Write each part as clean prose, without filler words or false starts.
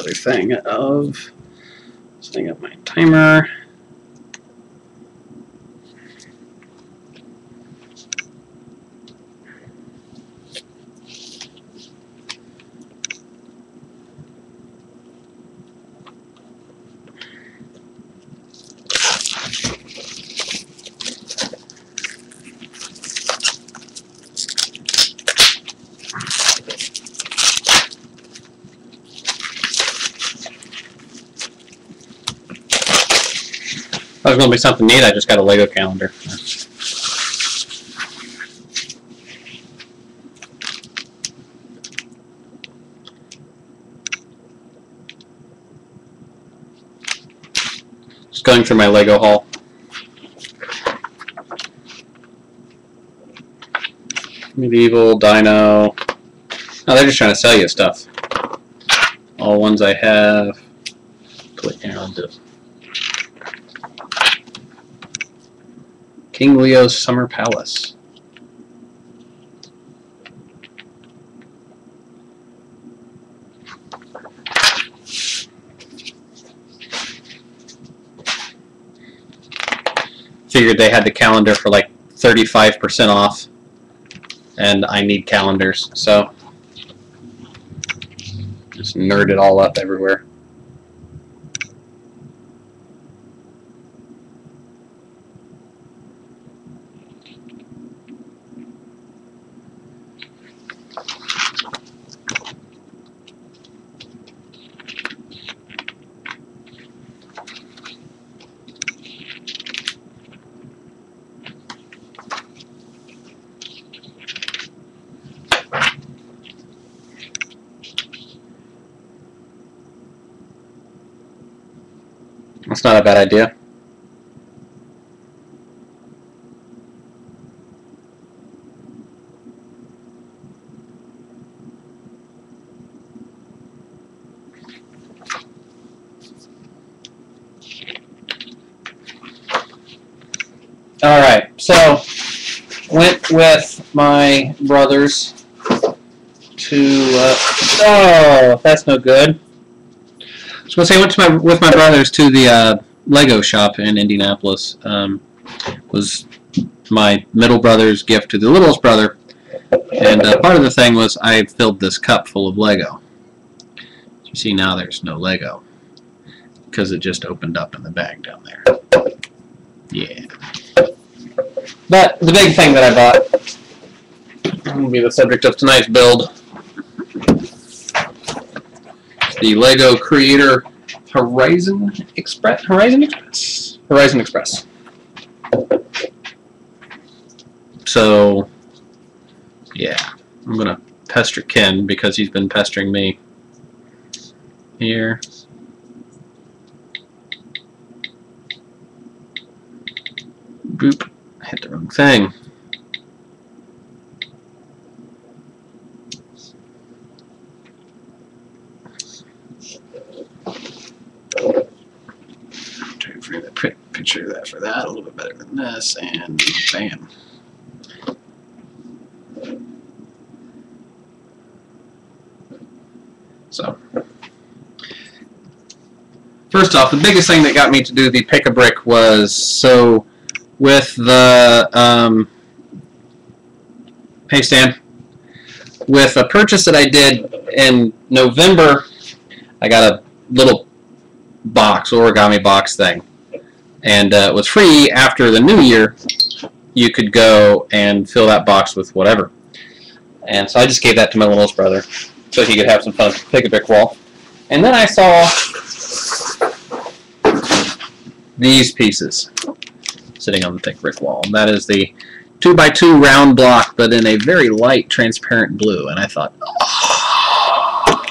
other thing of setting up my timer. That was going to be something neat. I just got a Lego calendar. Just going through my Lego haul. Medieval, Dino. Oh, they're just trying to sell you stuff. All ones I have. Click here, I'll do it. King Leo's Summer Palace. Figured they had the calendar for like 35% off, and I need calendars, so just nerd it all up everywhere. That's not a bad idea. Alright, so went with my brothers to oh, that's no good. I was going to say, I went with my brothers to the Lego shop in Indianapolis. Was my middle brother's gift to the littlest brother, and part of the thing was I filled this cup full of Lego. You see now there's no Lego because it just opened up in the bag down there. Yeah. But the big thing that I bought will be the subject of tonight's build. The Lego Creator Horizon Express. So, yeah, I'm gonna pester Ken because he's been pestering me. Here. Boop. Hit the wrong thing. Try to frame the picture of that for that a little bit better than this, and bam. So, first off, the biggest thing that got me to do the pick-a-brick was, so with the, hey Stan, with a purchase that I did in November, I got a little box, origami box thing, and it was free. After the new year, you could go and fill that box with whatever. And so I just gave that to my littlest brother so he could have some fun with the pick-a-brick wall. And then I saw these pieces sitting on the pick-a-brick wall. And that is the 2x2 round block, but in a very light, transparent blue. And I thought, oh,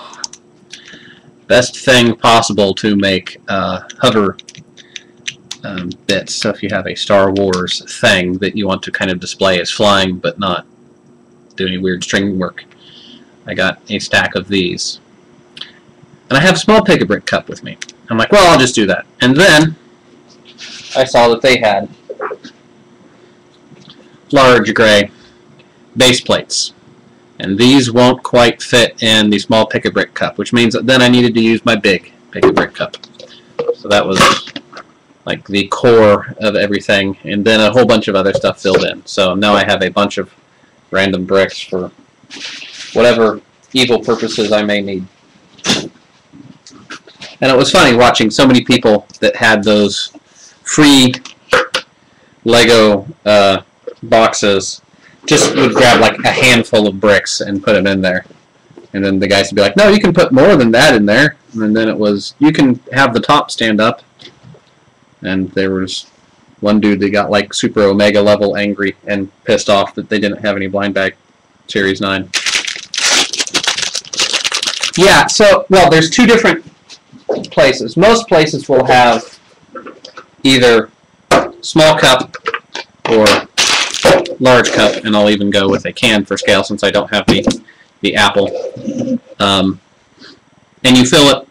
best thing possible to make hover bits. So if you have a Star Wars thing that you want to kind of display as flying, but not do any weird string work, I got a stack of these. And I have a small pick-a-brick cup with me. I'm like, well, I'll just do that. And then I saw that they had large gray base plates. And these won't quite fit in the small pick-a-brick cup, which means that then I needed to use my big pick-a-brick cup. So that was like the core of everything, and then a whole bunch of other stuff filled in. So now I have a bunch of random bricks for whatever evil purposes I may need. And it was funny watching so many people that had those free Lego boxes just would grab like a handful of bricks and put them in there. And then the guys would be like, no, you can put more than that in there. And then it was, you can have the top stand up. And there was one dude that got like Super Omega level angry and pissed off that they didn't have any blind bag Series 9. Yeah, so, well, there's two different places. Most places will have either small cup or large cup, and I'll even go with a can for scale since I don't have the Apple. And you fill it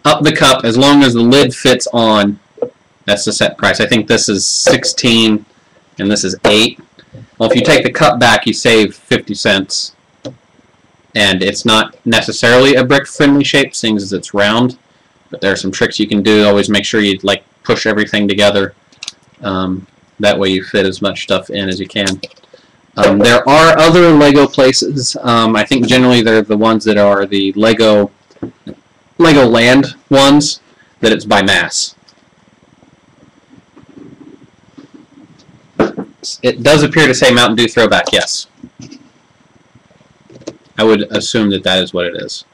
up the cup as long as the lid fits on. That's the set price. I think this is 16 and this is 8. Well, if you take the cup back, you save 50 cents. And it's not necessarily a brick-friendly shape, seeing as it's round. But there are some tricks you can do. Always make sure you like push everything together. That way you fit as much stuff in as you can. There are other Lego places. I think generally they're the ones that are the Legoland ones, that it's by mass. It does appear to say Mountain Dew Throwback, yes. I would assume that that is what it is.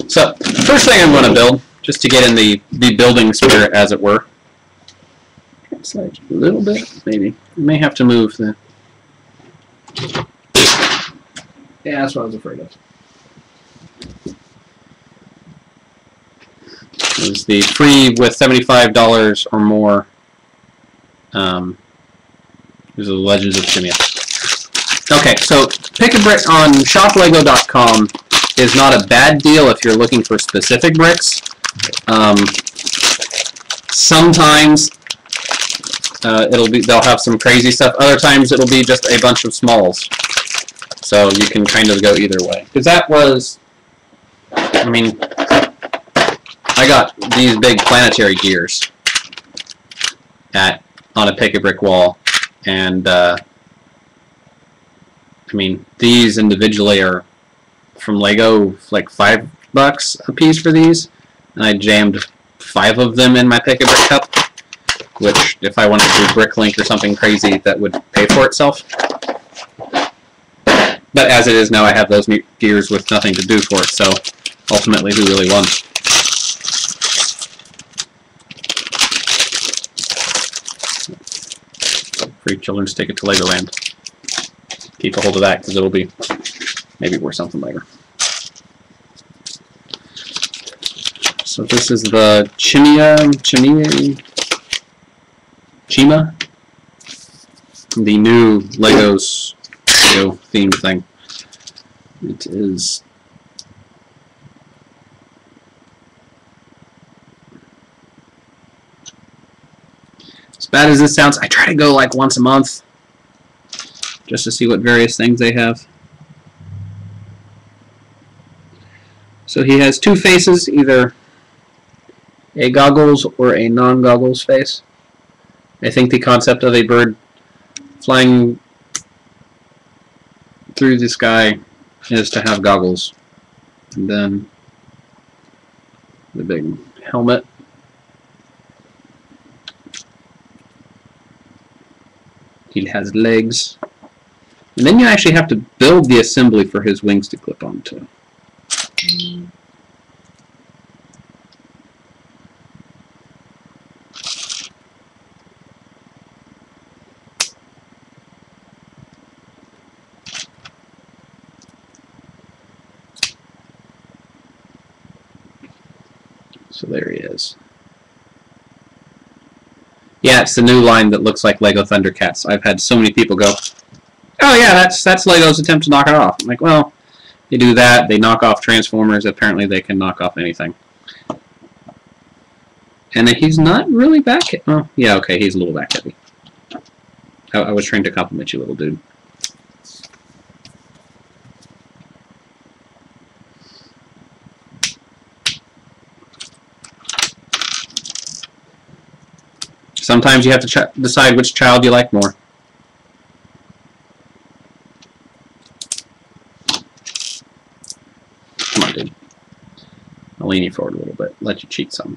So, first thing I'm going to build, just to get in the building spirit, as it were. Slide a little bit, maybe. I may have to move the... Yeah, that's what I was afraid of. Is the free with $75 or more. These are the Legends of Shimia. Okay, so Pick-a-Brick on shoplego.com is not a bad deal if you're looking for specific bricks. Sometimes they'll have some crazy stuff. Other times it'll be just a bunch of smalls. So you can kind of go either way. Because that was, I mean, I got these big planetary gears on a Pick-a-Brick wall, and I mean, these individually are from Lego, like $5 a piece for these, and I jammed 5 of them in my Pick-a-Brick cup, which, if I wanted to do Bricklink or something crazy, that would pay for itself. But as it is now, I have those gears with nothing to do for it, so ultimately, who really won? Free children's ticket to Legoland. Keep a hold of that, because it'll be maybe worth something later. So this is the Chima, the new Legos themed thing. It is as bad as this sounds. I try to go like once a month just to see what various things they have. So he has 2 faces, either a goggles or a non-goggles face. I think the concept of a bird flying through the sky is to have goggles. And then the big helmet. He has legs. And then you actually have to build the assembly for his wings to clip onto. So there he is. Yeah, it's the new line that looks like Lego Thundercats. I've had so many people go, oh yeah, that's Lego's attempt to knock it off. I'm like, well, they do that, they knock off Transformers, apparently they can knock off anything. And he's not really back, oh, yeah, okay, he's a little back heavy. I was trying to compliment you, little dude. Sometimes you have to decide which child you like more. Come on, dude. I'll lean you forward a little bit. Let you cheat some.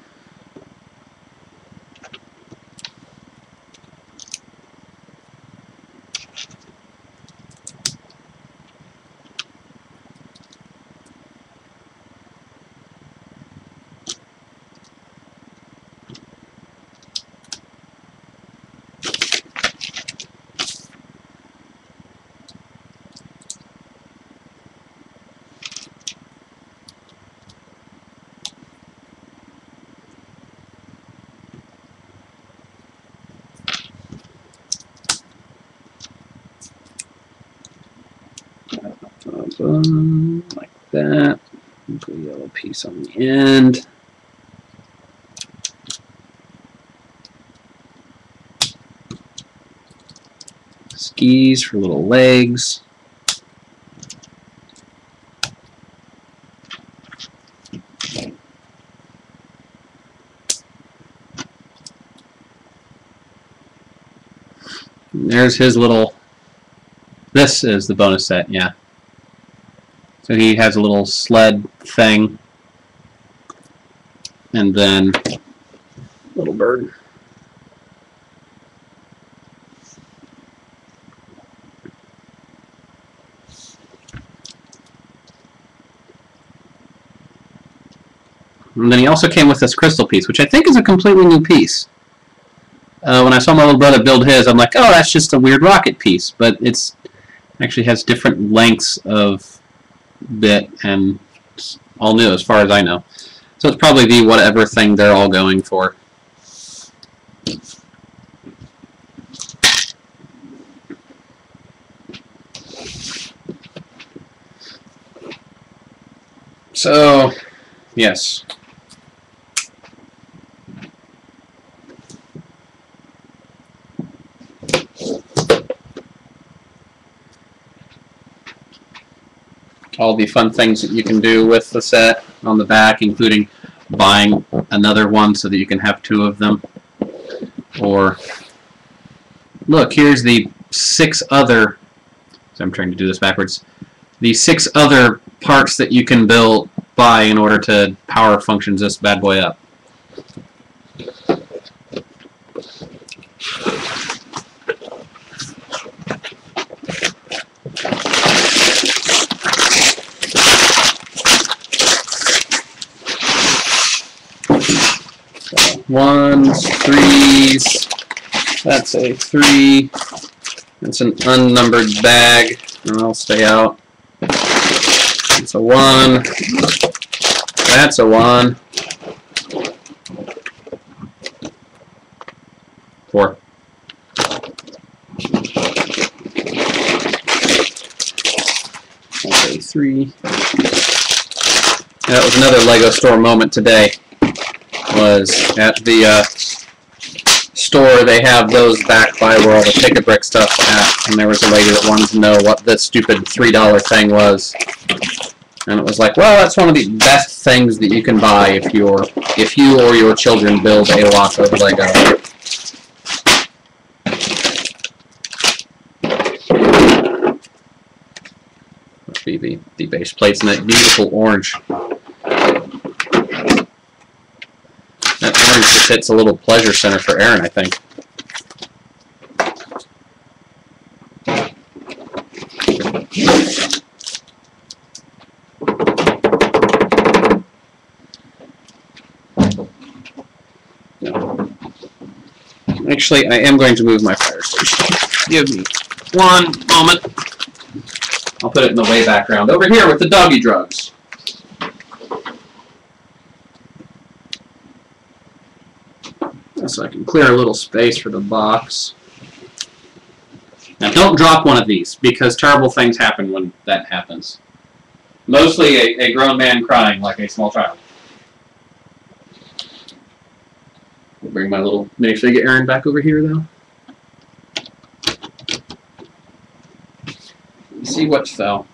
Like that. Put a yellow piece on the end. Skis for little legs. And there's his little. This is the bonus set, yeah. So he has a little sled thing, and then little bird. And then he also came with this crystal piece, which I think is a completely new piece. When I saw my little brother build his, I'm like, oh, that's just a weird rocket piece, but it's actually has different lengths of bit, and it's all new as far as I know. So it's probably the whatever thing they're all going for. So, yes. All the fun things that you can do with the set on the back, including buying another one so that you can have two of them. Or, look, here's the 6 other, so I'm trying to do this backwards, the 6 other parts that you can buy in order to power functions this bad boy up. Ones, threes, that's a 3, it's an unnumbered bag, and I'll stay out. It's a 1, that's a 1, 4. That's a 3. That was another LEGO store moment today. Was at the store, they have those back by where all the Pick-a-Brick stuff at, and there was a lady that wanted to know what this stupid $3 thing was, and it was like, well, that's one of the best things that you can buy if you or your children build a lot of LEGO. The base plates in that beautiful orange. That orange just hits a little pleasure center for Aaron, I think. No. Actually, I am going to move my fire station. Give me one moment. I'll put it in the way background over here with the doggy drugs. So I can clear a little space for the box. Now don't drop one of these, because terrible things happen when that happens. Mostly a grown man crying like a small child. We'll bring my little minifigure Aaron back over here though. see what fell.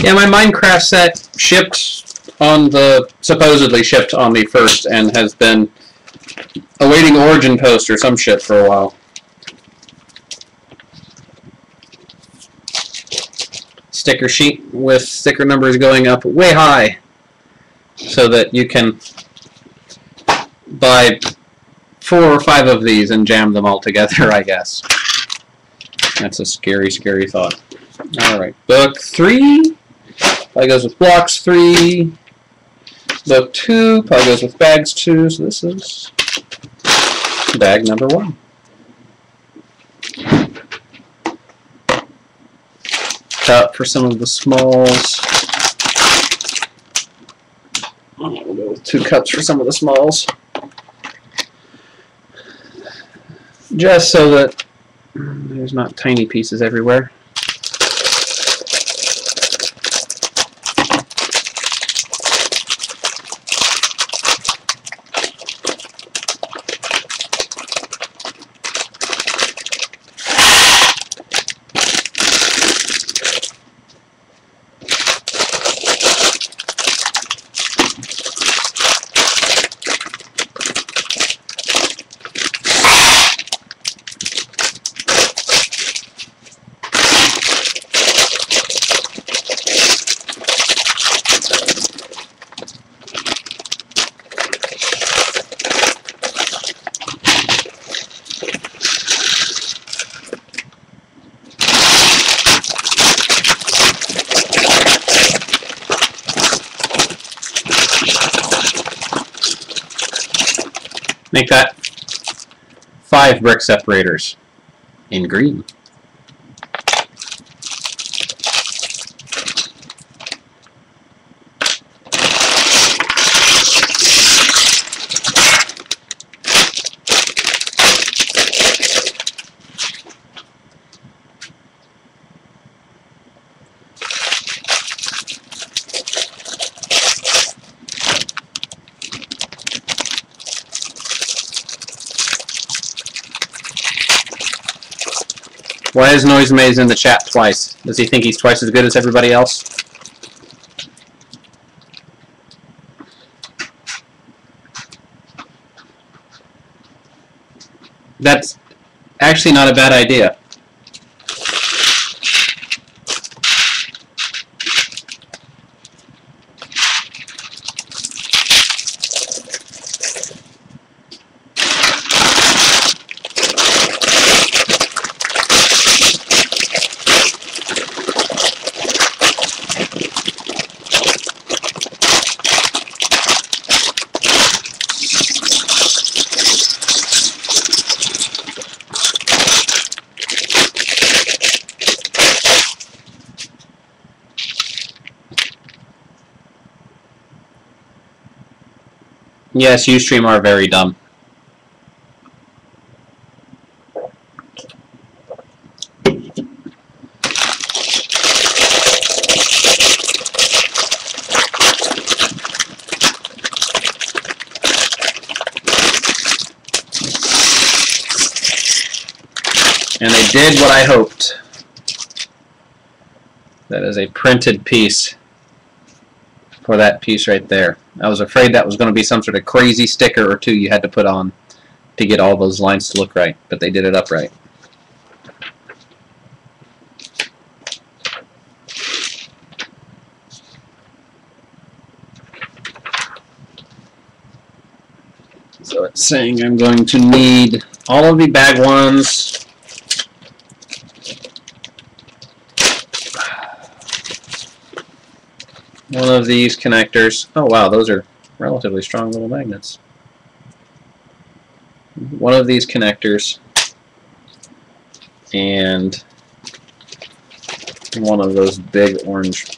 Yeah, my Minecraft set supposedly shipped on the 1st and has been awaiting Origin Post or some shit for a while. Sticker sheet with sticker numbers going up way high so that you can buy 4 or 5 of these and jam them all together, I guess. That's a scary, scary thought. Alright, book 3 probably goes with blocks 3. Book 2 probably goes with bags 2, so this is bag number 1. Cut for some of the smalls. We'll go with 2 cuts for some of the smalls. Just so that there's not tiny pieces everywhere. Make that 5 brick separators in green. Why is Noise Maze in the chat twice? Does he think he's twice as good as everybody else? That's actually not a bad idea. Yes, Ustream are very dumb. And they did what I hoped. That is a printed piece for that piece right there. I was afraid that was going to be some sort of crazy sticker or 2 you had to put on to get all those lines to look right, but they did it upright. So So it's saying I'm going to need all of the bag ones. One of these connectors. Oh wow, those are relatively strong little magnets. One of these connectors and one of those big orange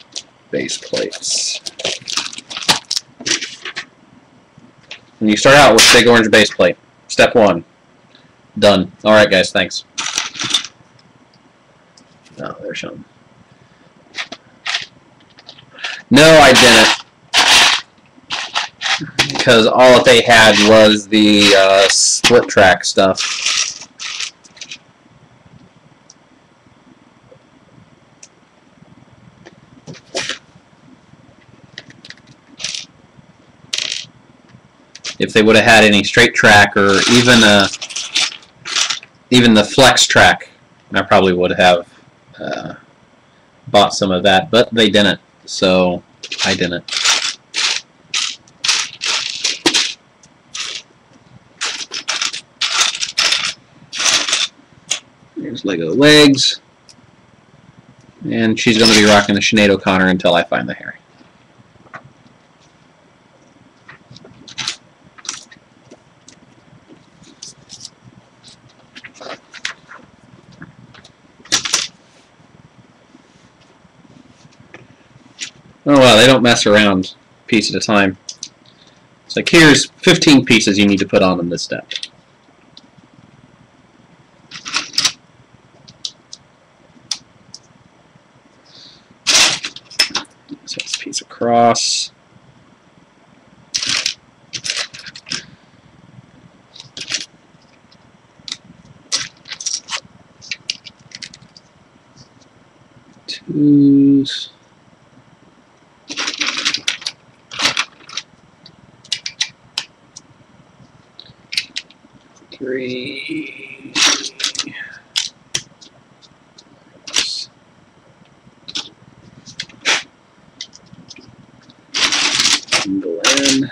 base plates. And you start out with big orange base plate. Step 1. Done. Alright guys, thanks. Oh, there's some. No, I didn't. Because all that they had was the split track stuff. If they would have had any straight track or even the flex track, I probably would have bought some of that, but they didn't, so I didn't. Here's Lego legs, and she's going to be rocking the Sinead O'Connor until I find the Harry. Oh wow, they don't mess around a piece at a time. It's like, here's 15 pieces you need to put on in this step. So this piece across. Twos. Three. Go in.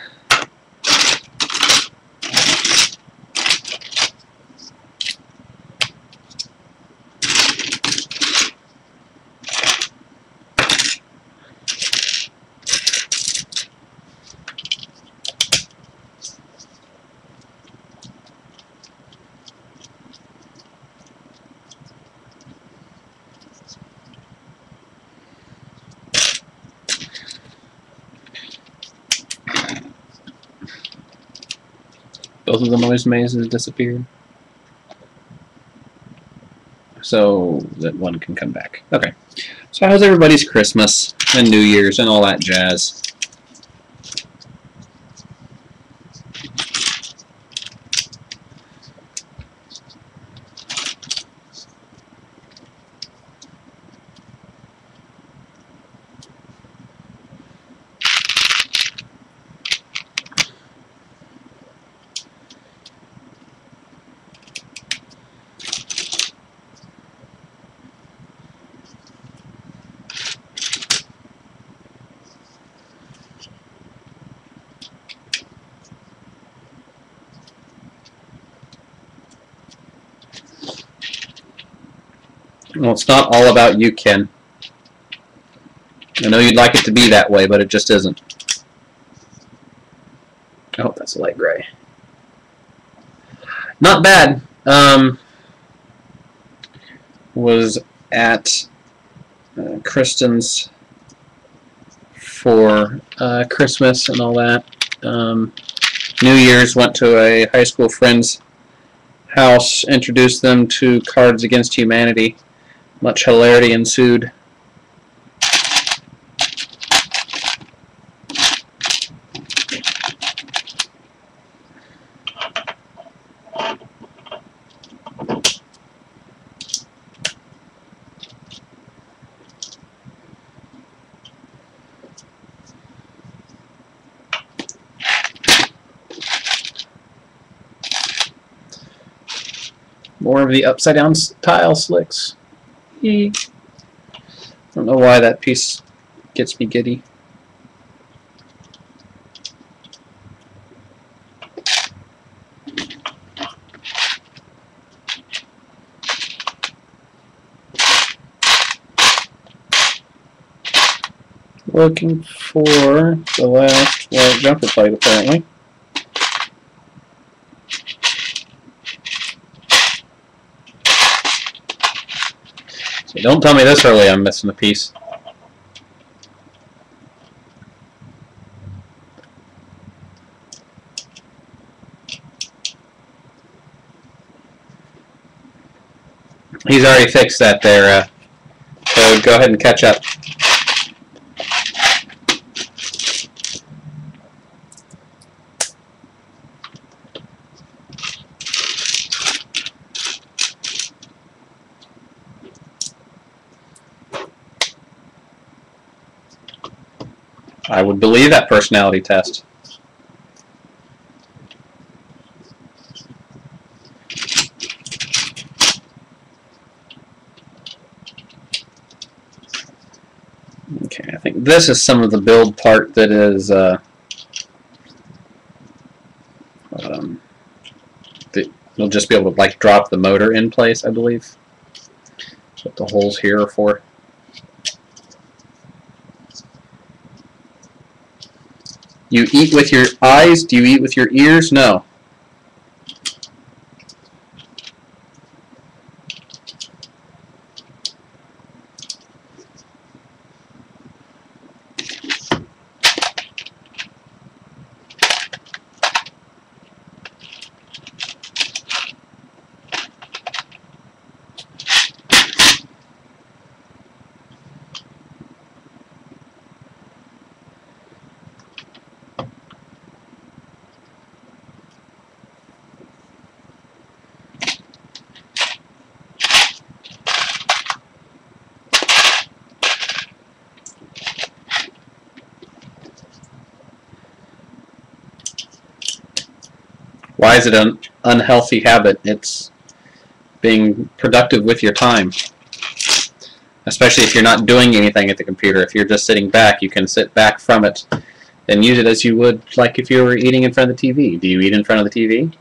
Both of the noise mazes disappeared. So that one can come back. Okay. So how's everybody's Christmas and New Year's and all that jazz? Well, it's not all about you, Ken. I know you'd like it to be that way, but it just isn't. Oh, that's a light gray. Not bad. Was at Kristen's for Christmas and all that. New Year's, went to a high school friend's house, introduced them to Cards Against Humanity. Much hilarity ensued. More of the upside down tile slicks. I don't know why that piece gets me giddy. looking for the last white jumper plate, apparently. So don't tell me this early I'm missing a piece. He's already fixed that there, so go ahead and catch up. I would believe that personality test. Okay, I think this is some of the build part that is that you'll just be able to like drop the motor in place, I believe. That's what the holes here are for. You eat with your eyes? Do you eat with your ears? No. Why is it an unhealthy habit? It's being productive with your time. Especially if you're not doing anything at the computer. If you're just sitting back, you can sit back from it and use it as you would like if you were eating in front of the TV. Do you eat in front of the TV?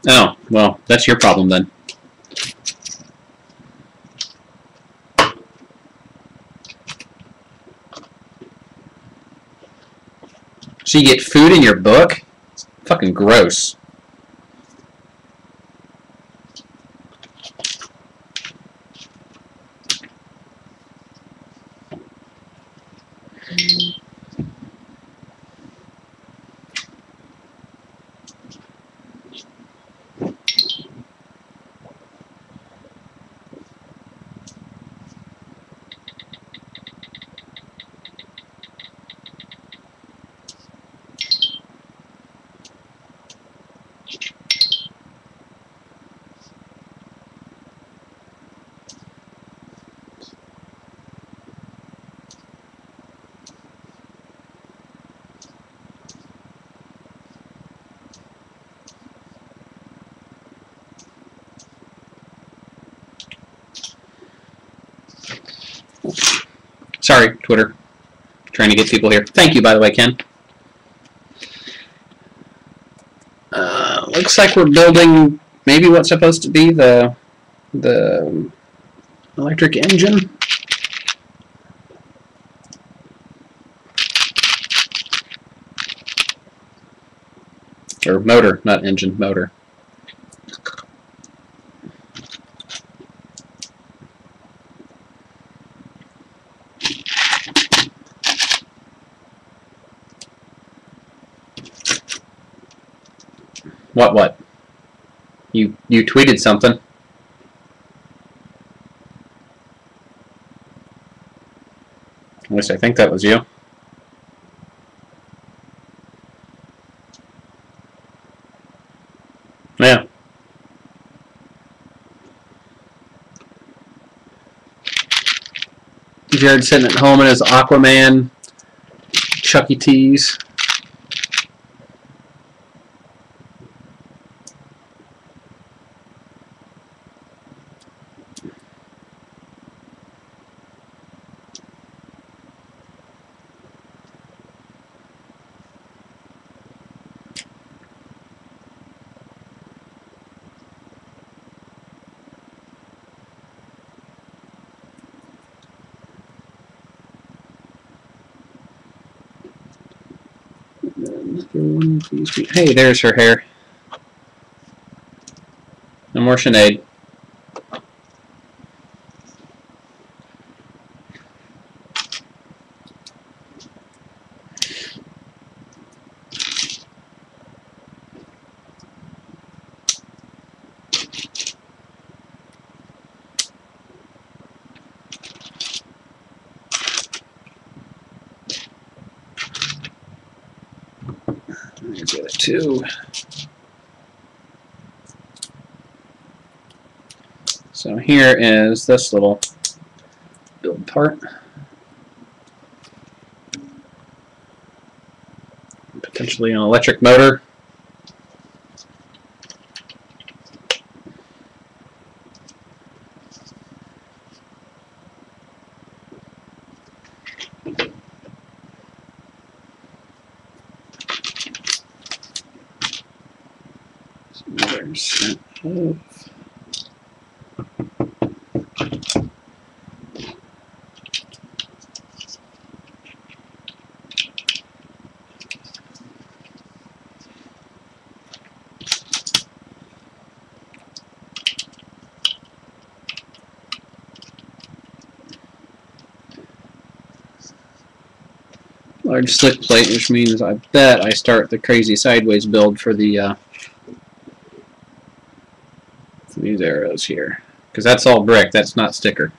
Oh, well, that's your problem then. So you get food in your book? It's fucking gross. Sorry, Twitter. Trying to get people here. Thank you, by the way, Ken. Looks like we're building maybe what's supposed to be the electric engine. Or motor, not engine, motor. What? You tweeted something. At least I think that was you. Yeah. Jared sitting at home in his Aquaman Chuck E. Cheese. Hey, there's her hair. No more Sinead. There's the other two. So here is this little build part. Potentially an electric motor. Large slick plate, which means I bet I start the crazy sideways build for the for these arrows here, because that's all brick. That's not sticker.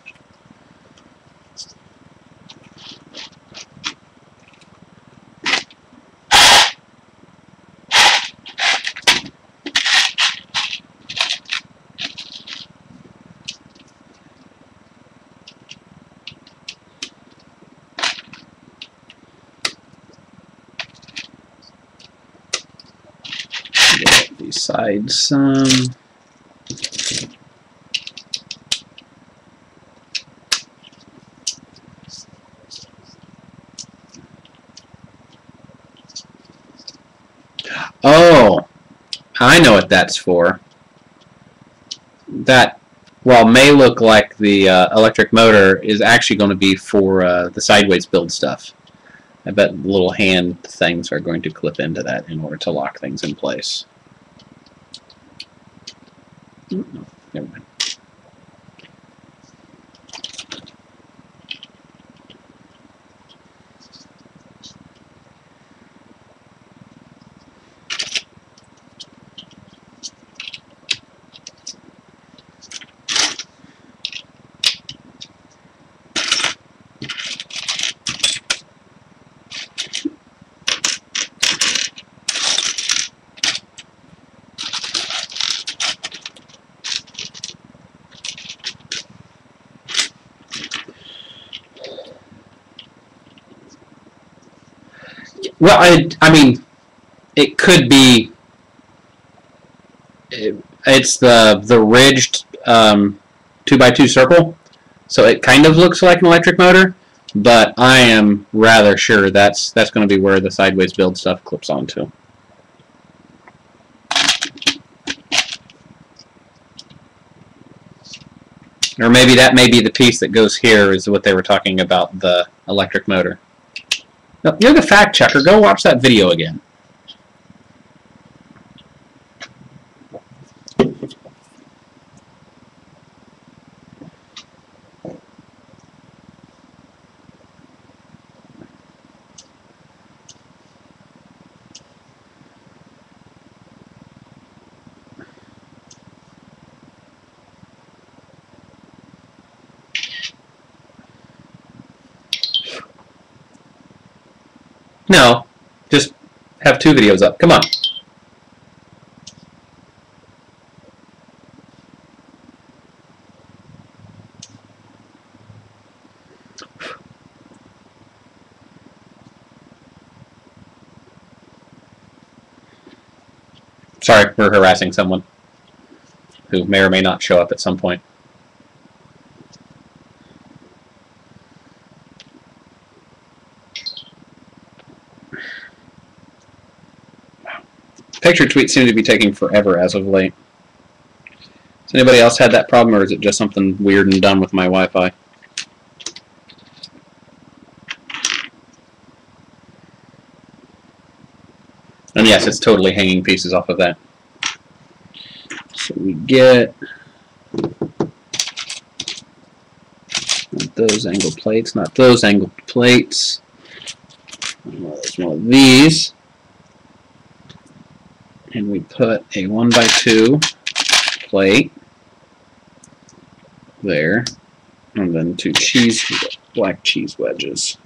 Get these sides some. Oh, I know what that's for. That, while may look like the electric motor, is actually going to be for the sideways build stuff. I bet little hand things are going to clip into that in order to lock things in place. No, never mind. Well, I mean, it could be. It's the ridged 2x2 circle, so it kind of looks like an electric motor, but I am rather sure that's going to be where the sideways build stuff clips onto. Or maybe that may be the piece that goes here is what they were talking about, the electric motor. No, you're the fact checker. Go watch that video again. No, just have 2 videos up. Come on. Sorry, we're harassing someone who may or may not show up at some point. Picture tweets seem to be taking forever as of late. Has anybody else had that problem, or is it just something weird and dumb with my Wi-Fi? yes, it's totally hanging pieces off of that. So we get not those angled plates, not those angled plates. There's one of these. And we put a 1x2 plate there, and then 2 black cheese wedges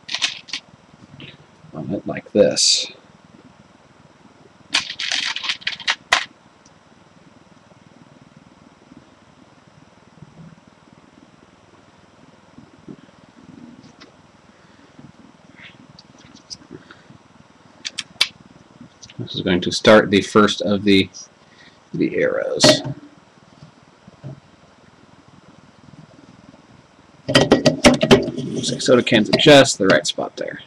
on it like this. This is going to start the first of the arrows. Looks like soda cans at just the right spot there.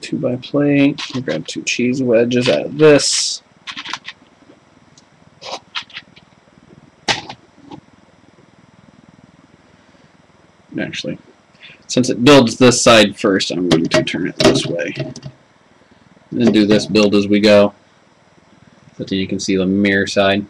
Two by plate. We'll grab 2 cheese wedges out of this. Actually, since it builds this side first, I'm going to turn it this way. And then do this build as we go, so that you can see the mirror side.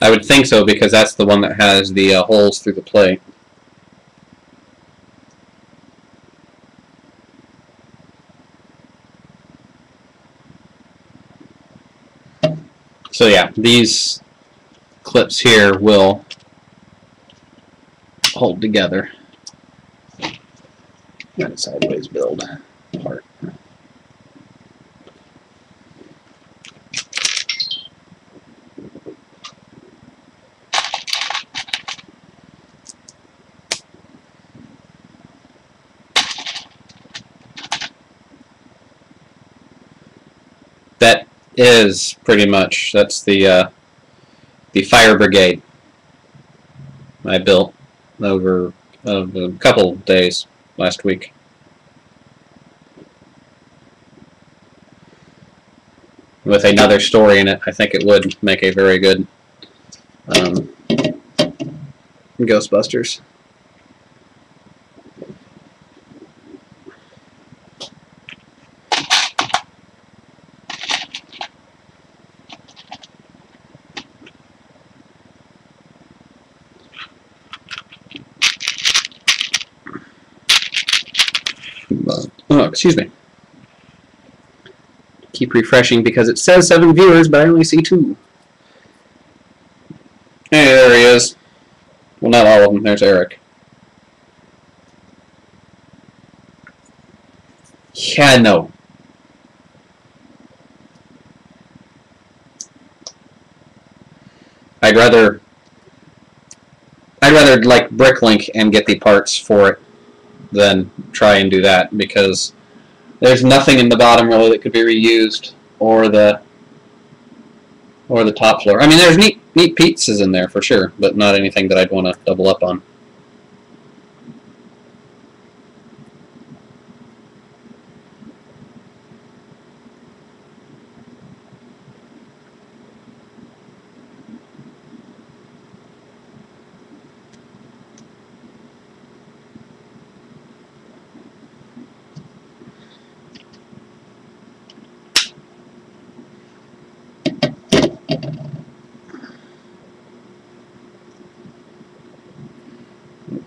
I would think so, because that's the one that has the holes through the plate. So yeah, these clips here will hold together. Got a sideways build part. That is pretty much, that's the fire brigade I built over a couple days last week. With another story in it, I think it would make a very good Ghostbusters. Oh, excuse me. Keep refreshing because it says 7 viewers, but I only see 2. Hey, there he is. Well, not all of them. There's Eric. Yeah, no. I'd rather like Bricklink and get the parts for it than try and do that, because there's nothing in the bottom really that could be reused, or the top floor. I mean, there's neat pieces in there for sure, but not anything that I'd want to double up on.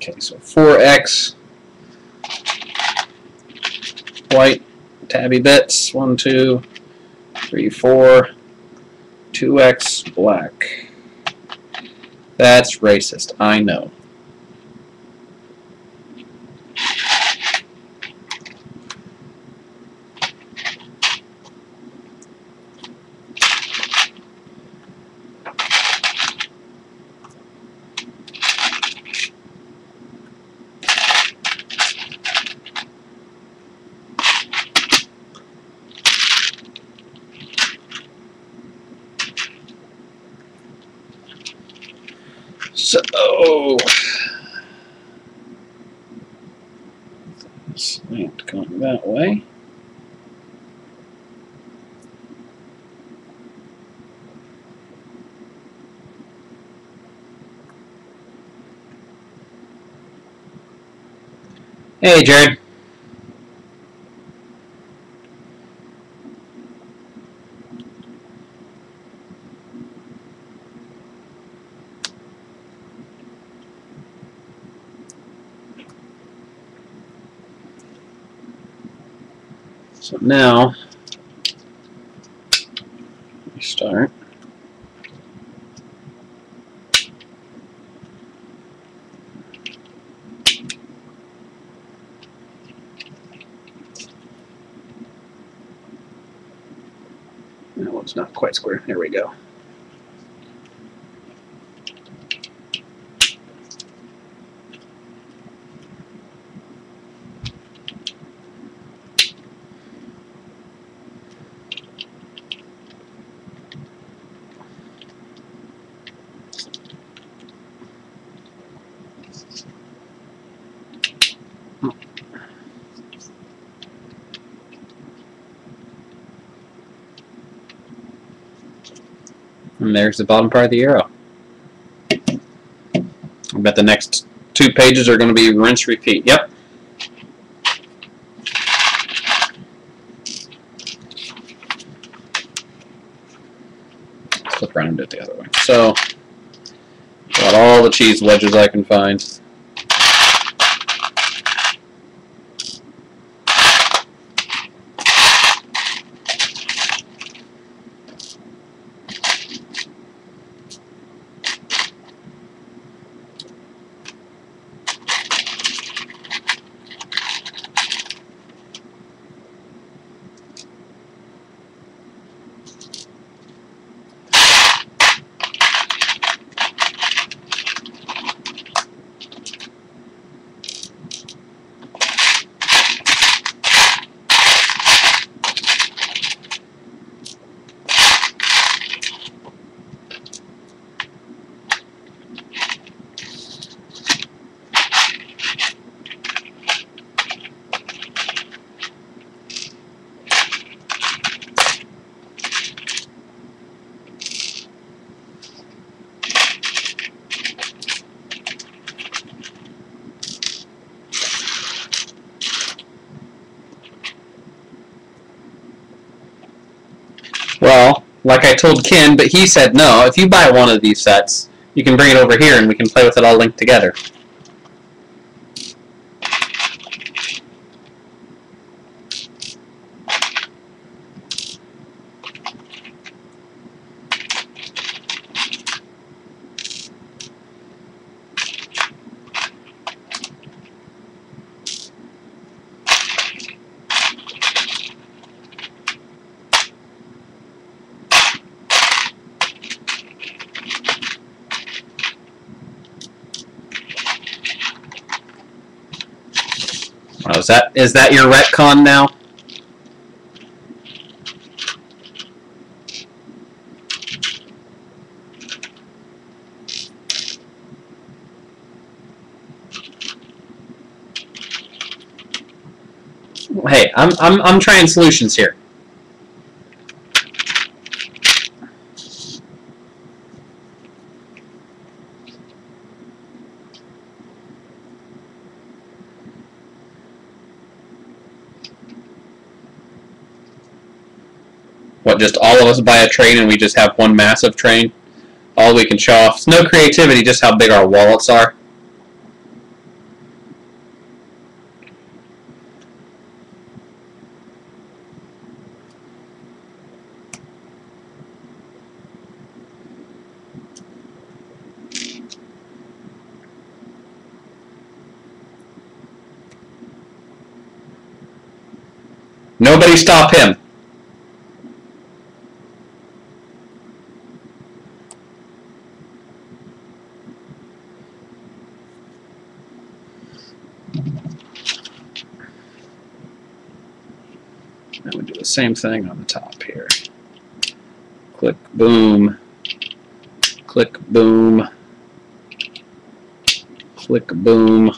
Okay, so 4x white tabby bits, 1, 2, 3, 4, 2x black. That's racist, I know. So, slant going that way. Hey, Jared. So now, we start. No, it's not quite square. There we go. And there's the bottom part of the arrow. I bet the next 2 pages are going to be rinse, repeat. Yep. Flip around and do it the other way. So, got all the cheese wedges I can find. Well, like I told Ken, but he said no. If you buy one of these sets, you can bring it over here and we can play with it all linked together. Oh, is that your retcon now? Hey, I'm trying solutions here. What, just all of us buy a train and we just have one massive train? All we can show off. It's no creativity, just how big our wallets are. Nobody stop him. And we do the same thing on the top here. Click, boom. Click, boom. Flick boom.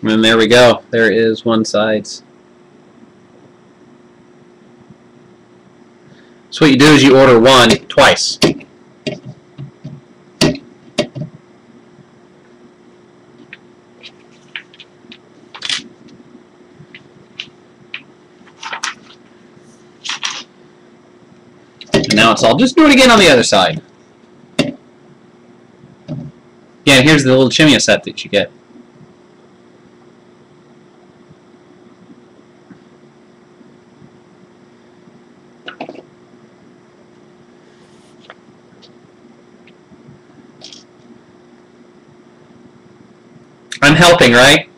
And there we go. There is one sides. So what you do is you order one twice. And now it's all, just do it again on the other side. Yeah, here's the little chimney set that you get. I'm helping, right?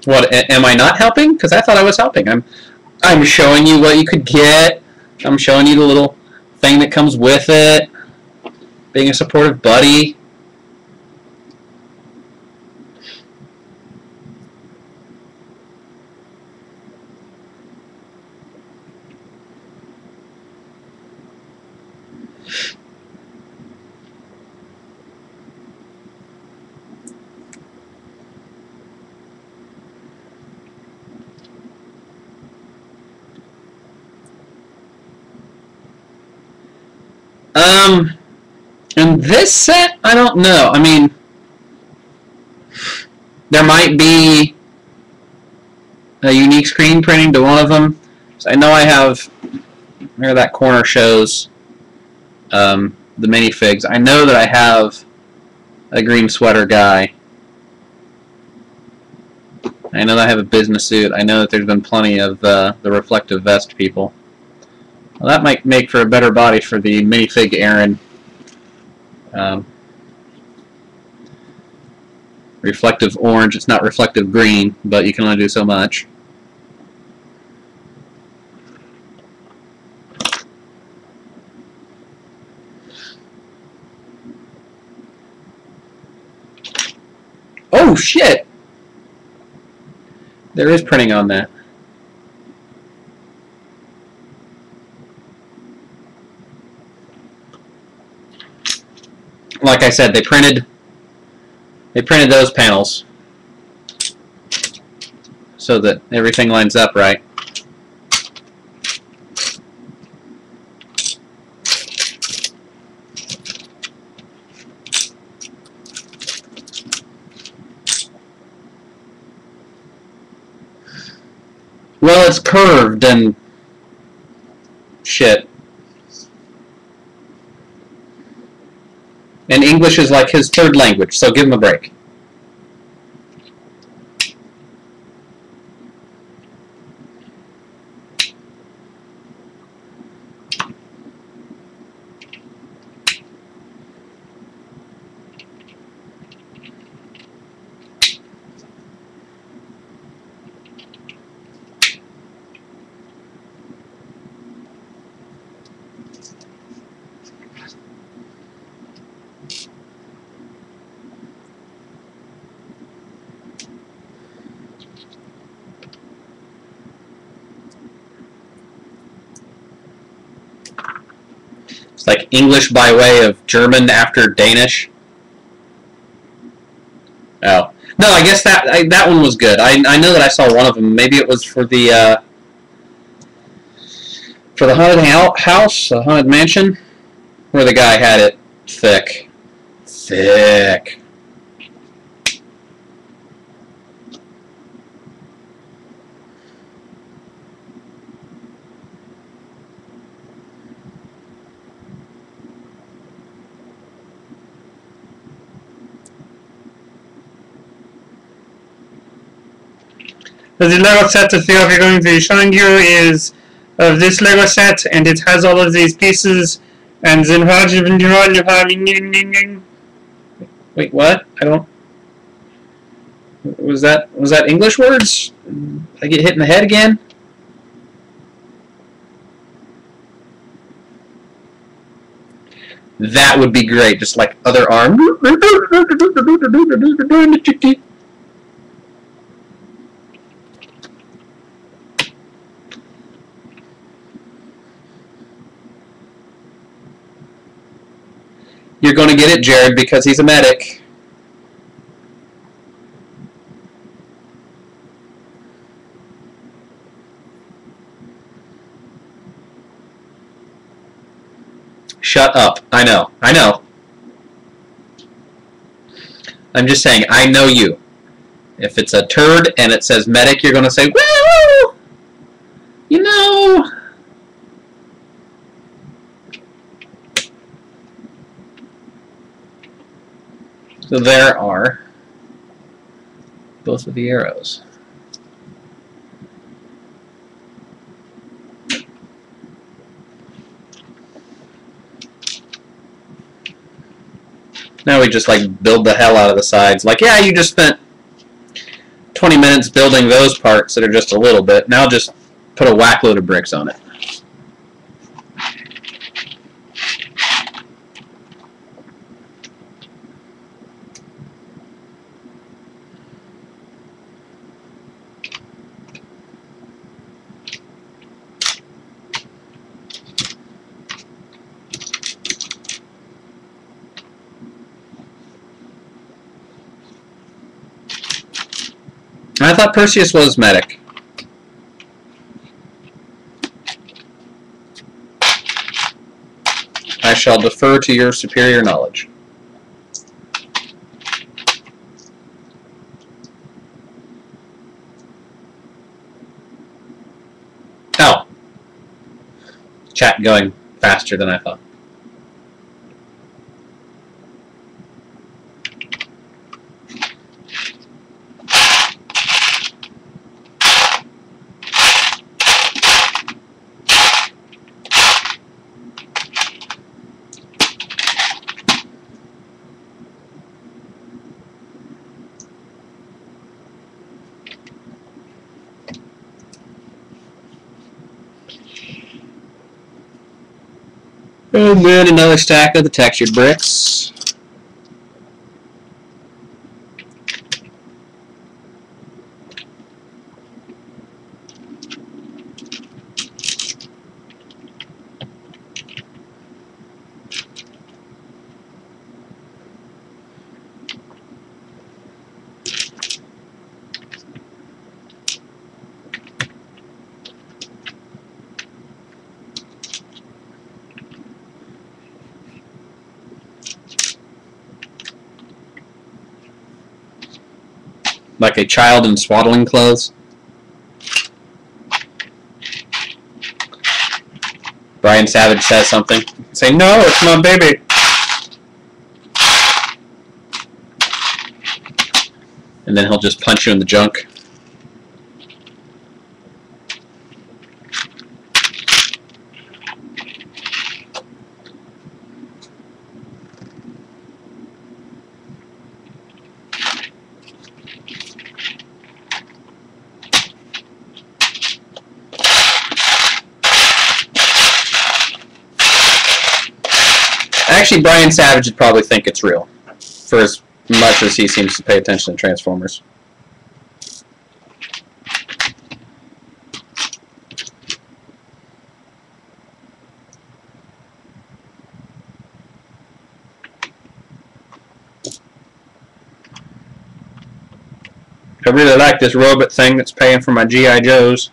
What, am I not helping? Because I thought I was helping. I'm showing you what you could get. I'm showing you the little thing that comes with it. Being a supportive buddy. In this set, I don't know. I mean, there might be a unique screen printing to one of them. So I know I have, where that corner shows the minifigs. I know that I have a green sweater guy. I know that I have a business suit. I know that there's been plenty of the reflective vest people. Well, that might make for a better body for the minifig Aaron. Reflective orange. It's not reflective green, but you can only do so much. Oh shit! There is printing on that. Like I said, they printed those panels so that everything lines up right. Well, it's curved and shit. And English is like his third language, so give him a break. It's like English by way of German after Danish. Oh. No, I guess that one was good. I know that I saw one of them. Maybe it was for the haunted house, the haunted mansion, where the guy had it thick. Thick. The Lego set that we're going to be showing you is of this Lego set, and it has all of these pieces. And then Wait, what? I don't. Was that English words? I get hit in the head again? That would be great, just like other arm. You're going to get it, Jared, because he's a medic. Shut up. I know. I know. I'm just saying, I know you. If it's a turd and it says medic, you're going to say, well, you know. So there are both of the arrows. Now we just like build the hell out of the sides. Like, yeah, you just spent 20 minutes building those parts that are just a little bit. Now just put a whack load of bricks on it. I thought Perseus was medic. I shall defer to your superior knowledge. Oh. Chat going faster than I thought. And then another stack of the textured bricks. Like a child in swaddling clothes. Brian Savage says something. Say, no, it's my baby. And then he'll just punch you in the junk. Actually, Brian Savage would probably think it's real, for as much as he seems to pay attention to Transformers. I really like this robot thing that's paying for my G.I. Joes.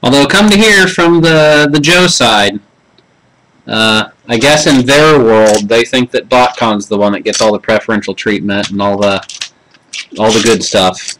Although, come to hear from the Joe side, I guess in their world, they think that BotCon's the one that gets all the preferential treatment and all the All the good stuff.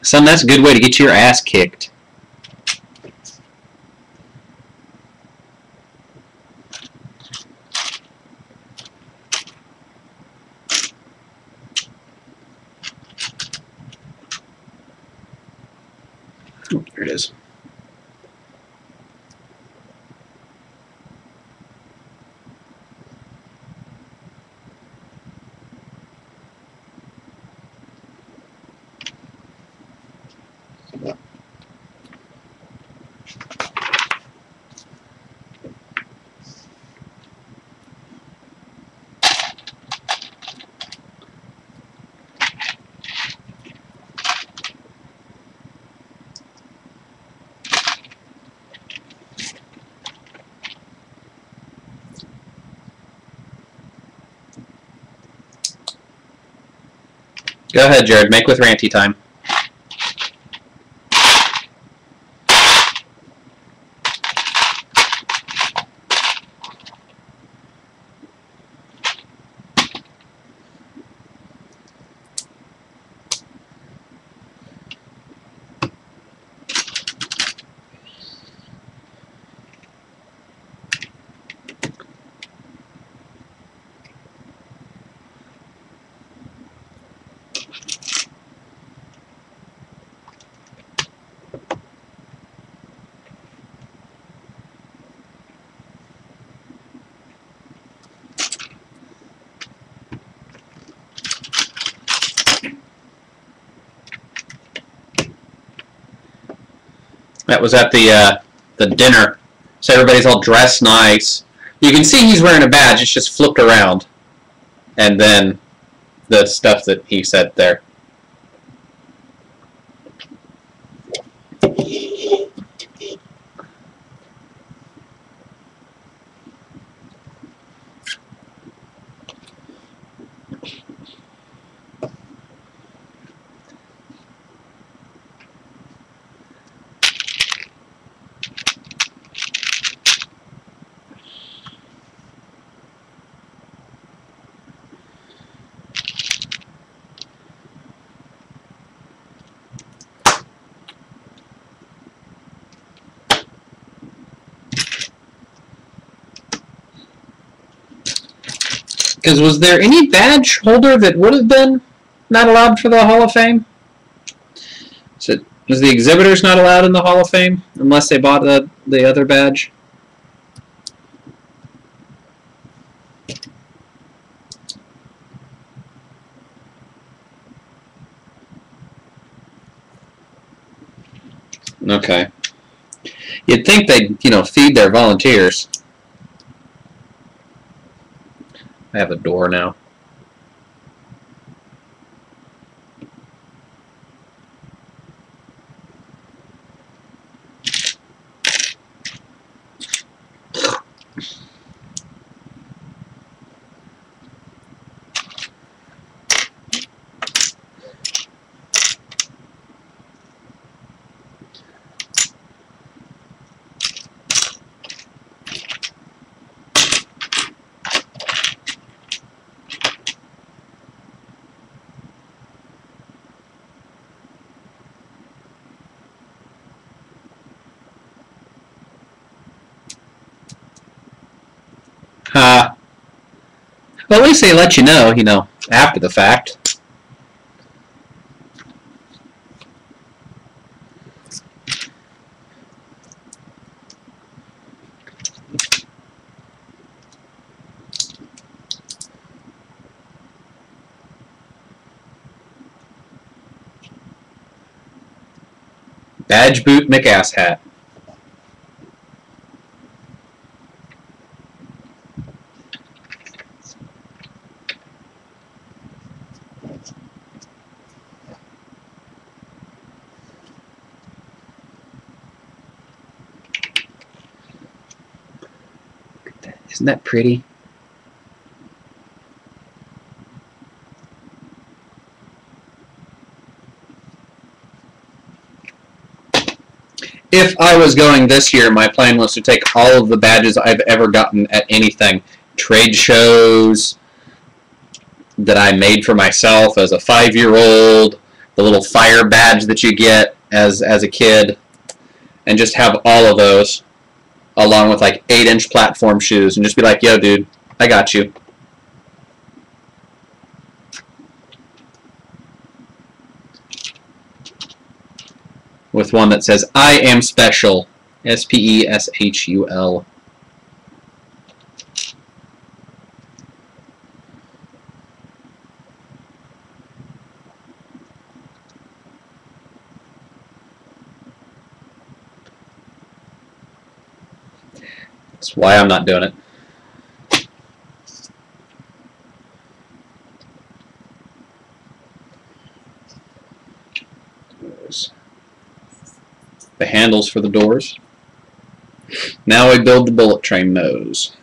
Son, that's a good way to get your ass kicked. Oh, here it is. Go ahead, Jared. Make with Ranty time. That was at the dinner, so everybody's all dressed nice. You can see he's wearing a badge. It's just flipped around, and then the stuff that he said there. Because was there any badge holder that would have been not allowed for the Hall of Fame? Was the exhibitors not allowed in the Hall of Fame unless they bought the other badge? Okay. You'd think they'd, feed their volunteers. I have a door now. Well, at least they let you know, after the fact. Badge boot McAss hat. Isn't that pretty? If I was going this year, my plan was to take all of the badges I've ever gotten at anything. Trade shows that I made for myself as a 5-year-old, the little fire badge that you get as a kid, and just have all of those along with like 8-inch platform shoes and just be like, yo dude, I got you. With one that says, I am special. S-P-E-S-H-U-L. That's why I'm not doing it. The handles for the doors. Now I build the bullet train nose.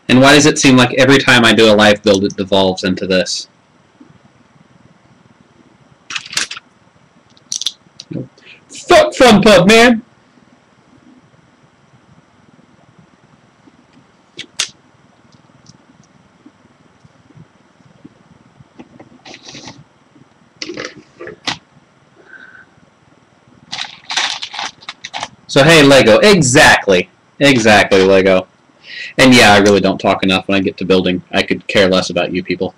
And why does it seem like every time I do a live build it devolves into this? Fuck FunPub, man! So hey, Lego. Exactly. Exactly, Lego. And yeah, I really don't talk enough when I get to building. I could care less about you people.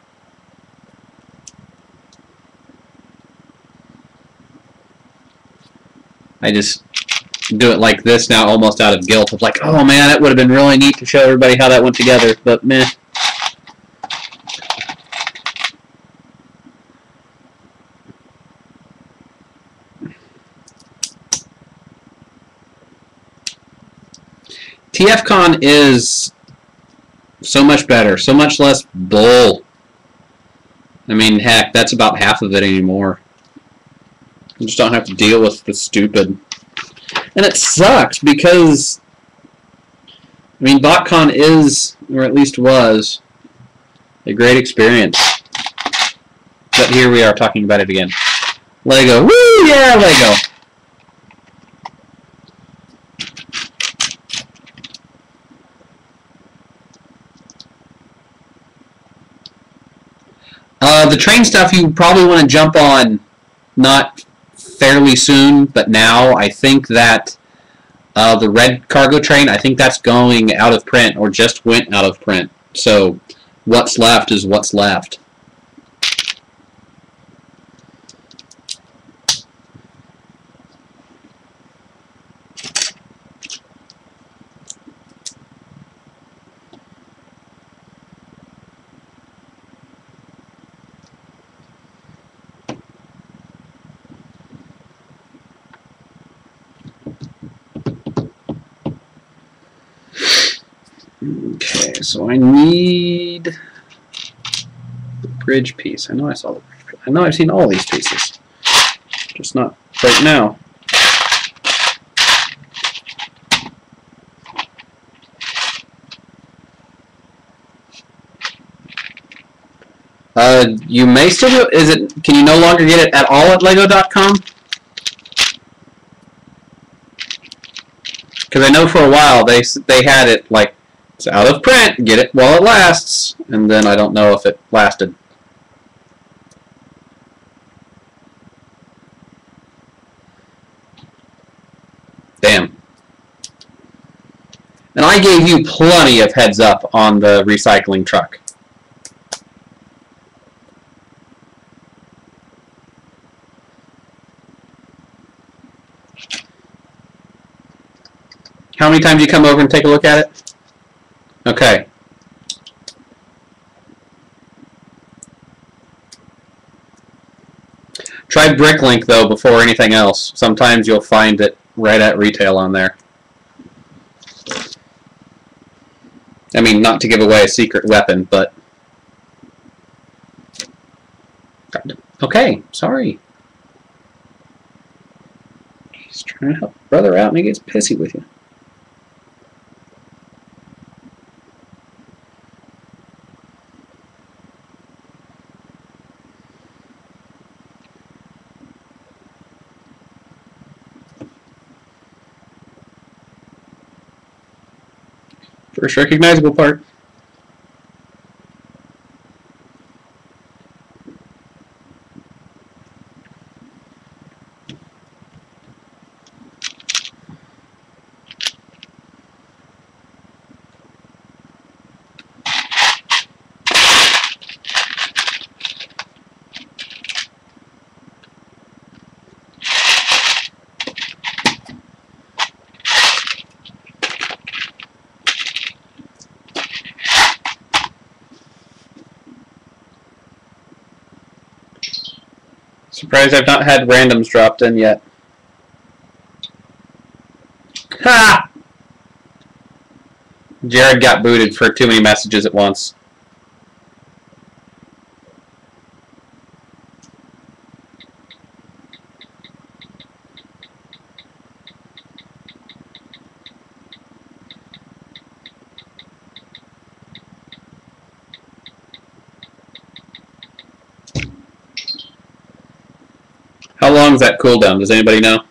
I just do it like this now, almost out of guilt of like, oh man, it would have been really neat to show everybody how that went together, but meh. TFCon is so much better, so much less bull. I mean, heck, that's about half of it anymore. You just don't have to deal with the stupid. And it sucks because, I mean, BotCon is, or at least was, a great experience. But here we are talking about it again. Lego. Woo! Yeah, Lego. The train stuff you probably want to jump on not fairly soon, but now. I think that the red cargo train, I think that's going out of print or just went out of print. So what's left is what's left. Okay, so I need the bridge piece. I know I saw the bridge piece. I know I've seen all these pieces, just not right now. You may still do. Is it? Can you no longer get it at all at Lego.com? Because I know for a while they had it like, it's out of print, get it while it lasts, and then I don't know if it lasted. Damn. And I gave you plenty of heads up on the recycling truck. How many times do you come over and take a look at it? Okay. Try Bricklink, though, before anything else. Sometimes you'll find it right at retail on there. I mean, not to give away a secret weapon, but... Okay, sorry. He's trying to help brother out and he gets pissy with you. First recognizable part. Surprised I've not had randoms dropped in yet. Ha! Jared got booted for too many messages at once. How long is that cooldown? Does anybody know?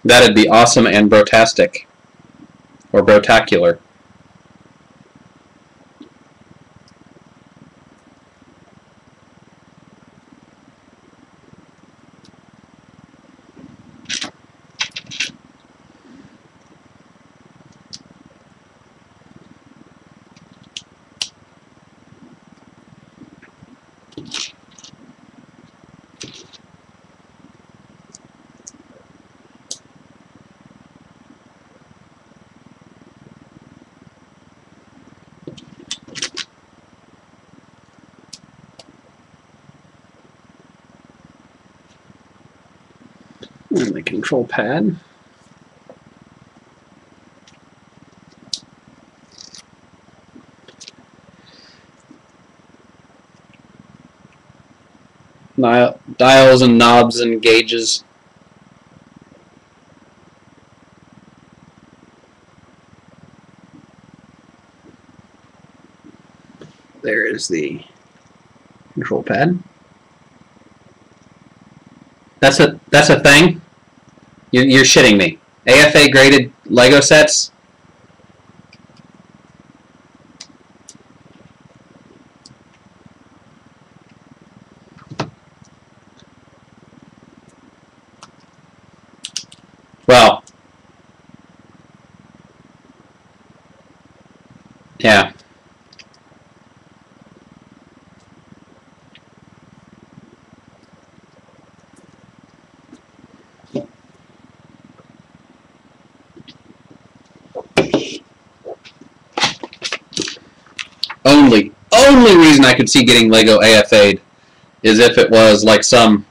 That'd be awesome and brotastic. Or brotacular. And the control pad. Dials and knobs and gauges. There is the control pad. That's a thing? You're shitting me. AFA graded Lego sets? Well, yeah. Only reason I could see getting Lego AFA'd is if it was like some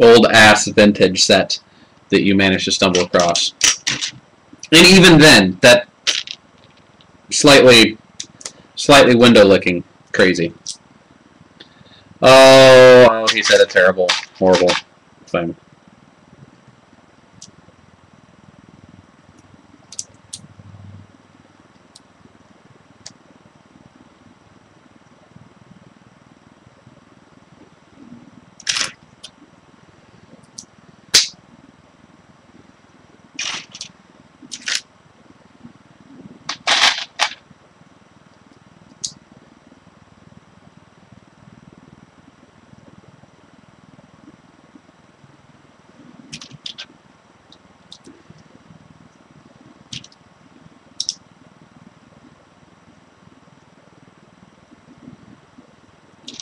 old ass vintage set that you managed to stumble across. And even then, that slightly window licking crazy. Oh, he said a terrible, horrible thing.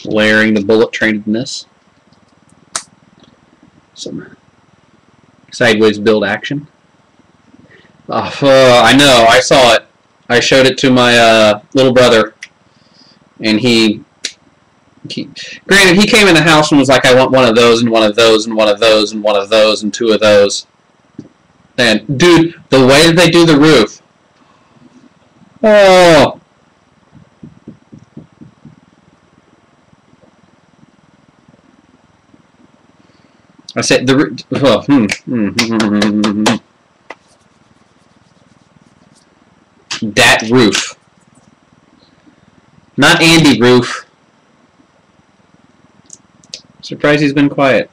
layering the bullet trainedness. Some sideways build action. I know, I saw it. I showed it to my little brother, and granted, he came in the house and was like, I want one of those, and one of those, and one of those, and one of those, and two of those. And, dude, the way that they do the roof. Oh. I said, that roof. Not Andy roof. Surprised he's been quiet.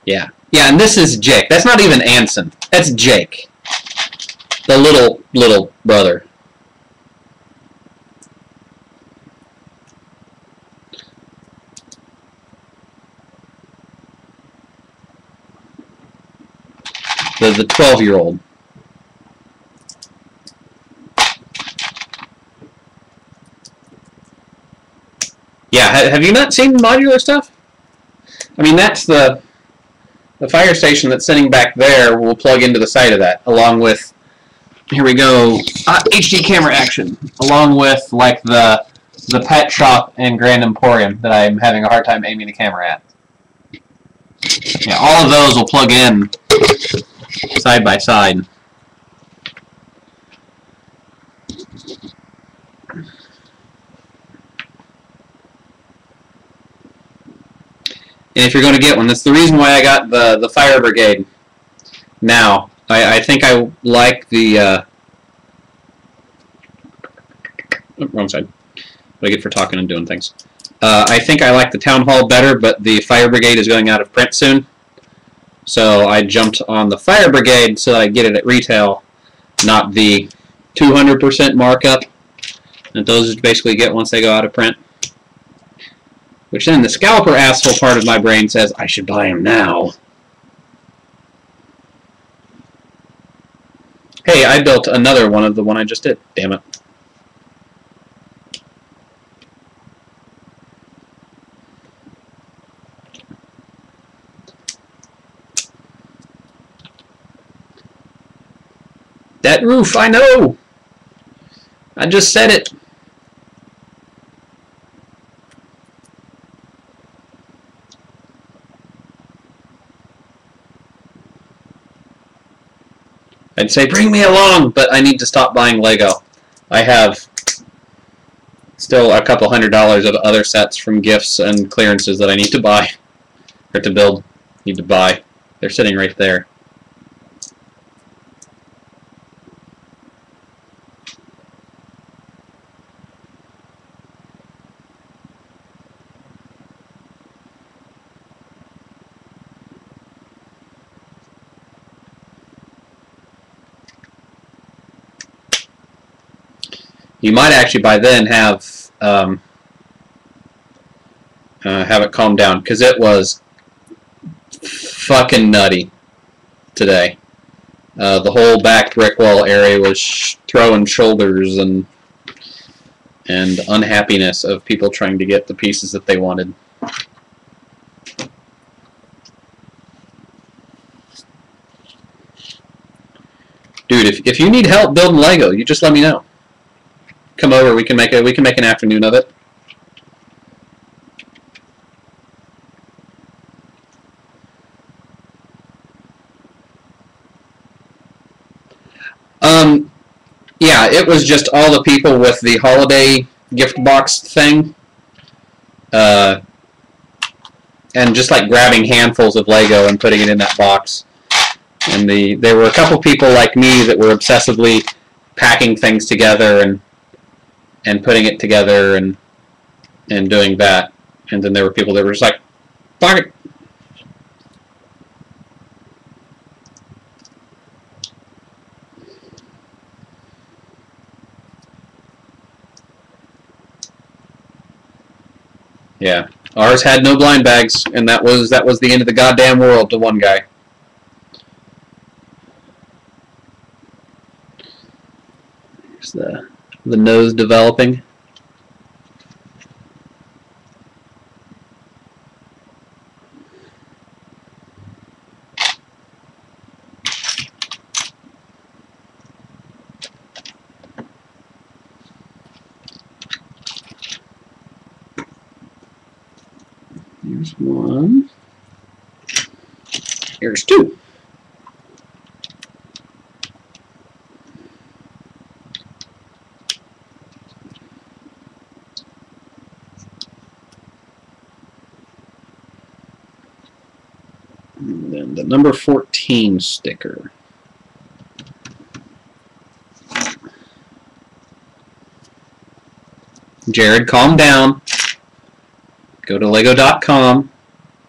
Yeah. Yeah, and this is Jake. That's not even Anson. That's Jake. The little brother. The 12-year-old. Yeah, have you not seen modular stuff? I mean, that's the fire station that's sitting back there will plug into the side of that, along with, here we go, HD camera action, along with, like, the pet shop and Grand Emporium that I'm having a hard time aiming the camera at. Yeah, all of those will plug in side by side. And if you're going to get one, that's the reason why I got the fire brigade. Now, I think I like the wrong side. What I get for talking and doing things. I think I like the town hall better, but the fire brigade is going out of print soon. So I jumped on the fire brigade so that I get it at retail, not the 200% markup that those basically get once they go out of print. Which then the scalper asshole part of my brain says, I should buy them now. Hey, I built another one of the one I just did. Damn it. That roof, I know! I just said it. I'd say, bring me along, but I need to stop buying Lego. I have still a couple $100 of other sets from gifts and clearances that I need to buy, or to build, need to buy. They're sitting right there. You might actually by then have it calmed down, because it was fucking nutty today. The whole back brick wall area was throwing shoulders and unhappiness of people trying to get the pieces that they wanted. Dude, if you need help building Lego, you just let me know. Come over. We can make an afternoon of it. Yeah, it was just all the people with the holiday gift box thing, and just like grabbing handfuls of Lego and putting it in that box. And there were a couple people like me that were obsessively packing things together and putting it together and doing that. And then there were people that were just like, fuck it. Yeah, ours had no blind bags, and that was the end of the goddamn world to one guy. Here's the The nose developing. Here's one. Here's two. And then the number 14 sticker. Jared, calm down. Go to lego.com,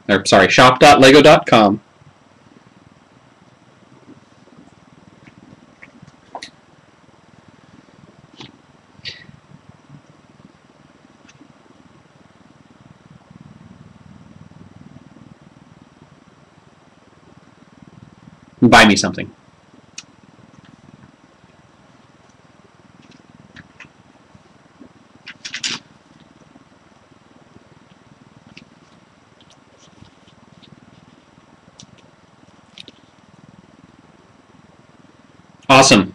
or sorry, shop.lego.com. Buy me something. Awesome.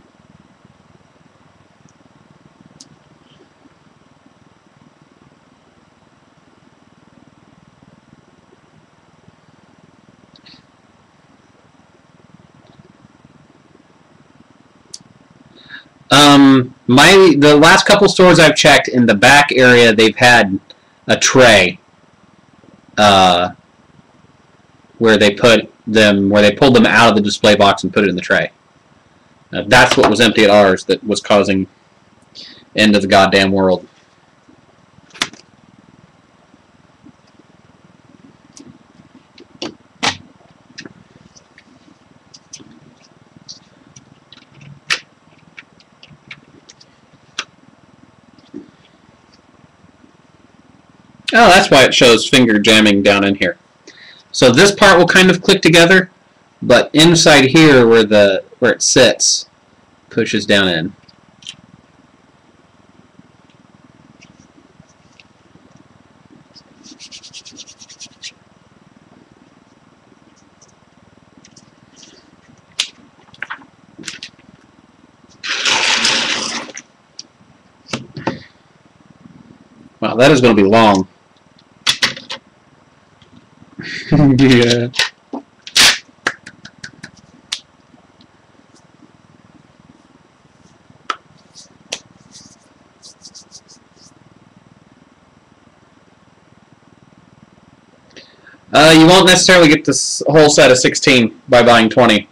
The last couple stores I've checked, in the back area they've had a tray where they pulled them out of the display box and put it in the tray. That's what was empty at ours that was causing end of the goddamn world. Oh, that's why it shows finger jamming down in here. So this part will kind of click together, but inside here where it sits pushes down in. Wow, that is going to be long. Yeah. You won't necessarily get this whole set of 16 by buying 20.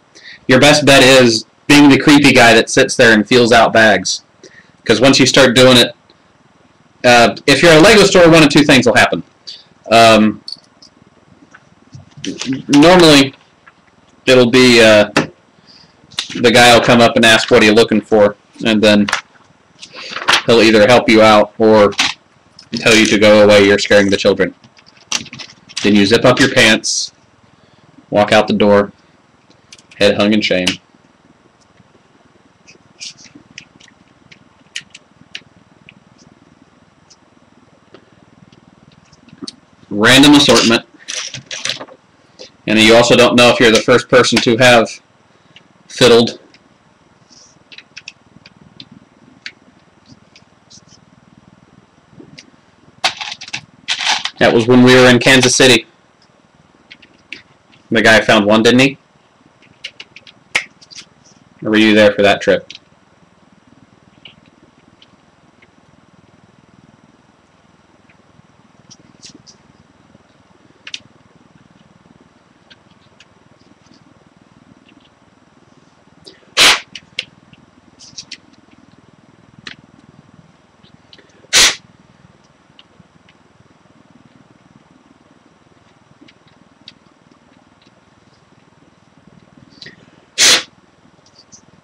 Your best bet is being the creepy guy that sits there and feels out bags. Because once you start doing it, if you're at a Lego store, one of two things will happen. Normally, it'll be the guy will come up and ask, what are you looking for? And then he'll either help you out or tell you to go away, you're scaring the children. Then you zip up your pants, walk out the door, head hung in shame. Random assortment. And you also don't know if you're the first person to have fiddled. That was when we were in Kansas City. The guy found one, didn't he? Or were you there for that trip?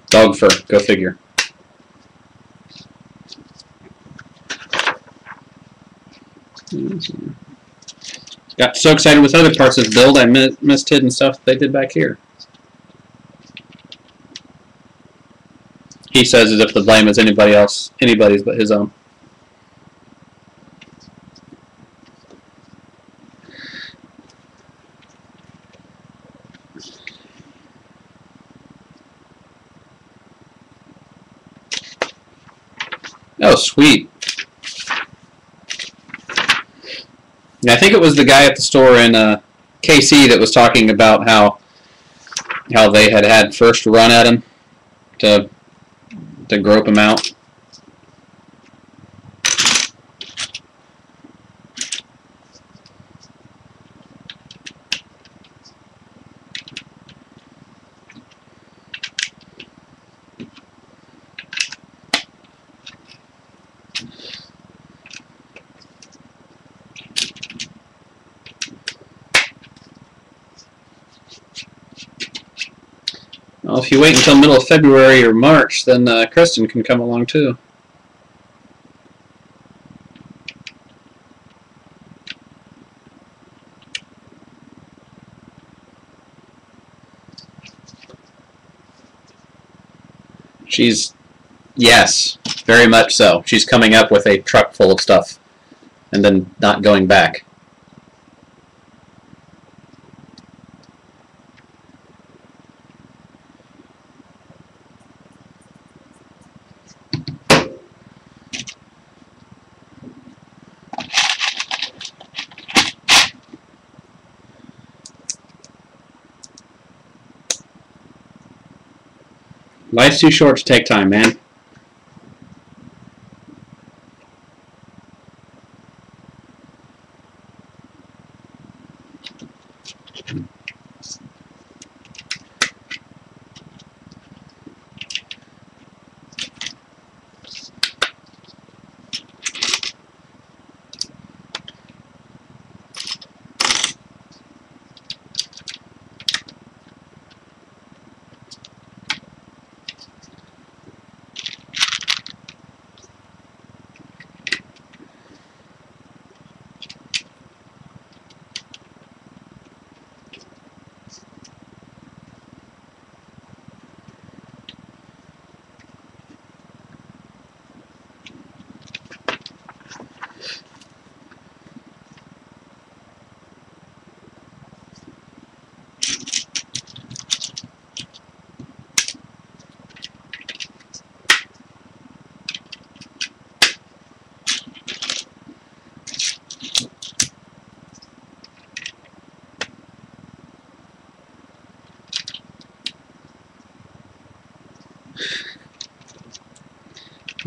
Dog fur, go figure. Got so excited with other parts of the build, I missed hidden stuff they did back here. he says as if the blame is anybody's but his own. Oh, sweet. Yeah, I think it was the guy at the store in KC that was talking about how they had first run at him to grope him out. Well, if you wait until middle of February or March, then Kristen can come along too. Yes, very much so. She's coming up with a truck full of stuff and then not going back. Life's too short to take time, man.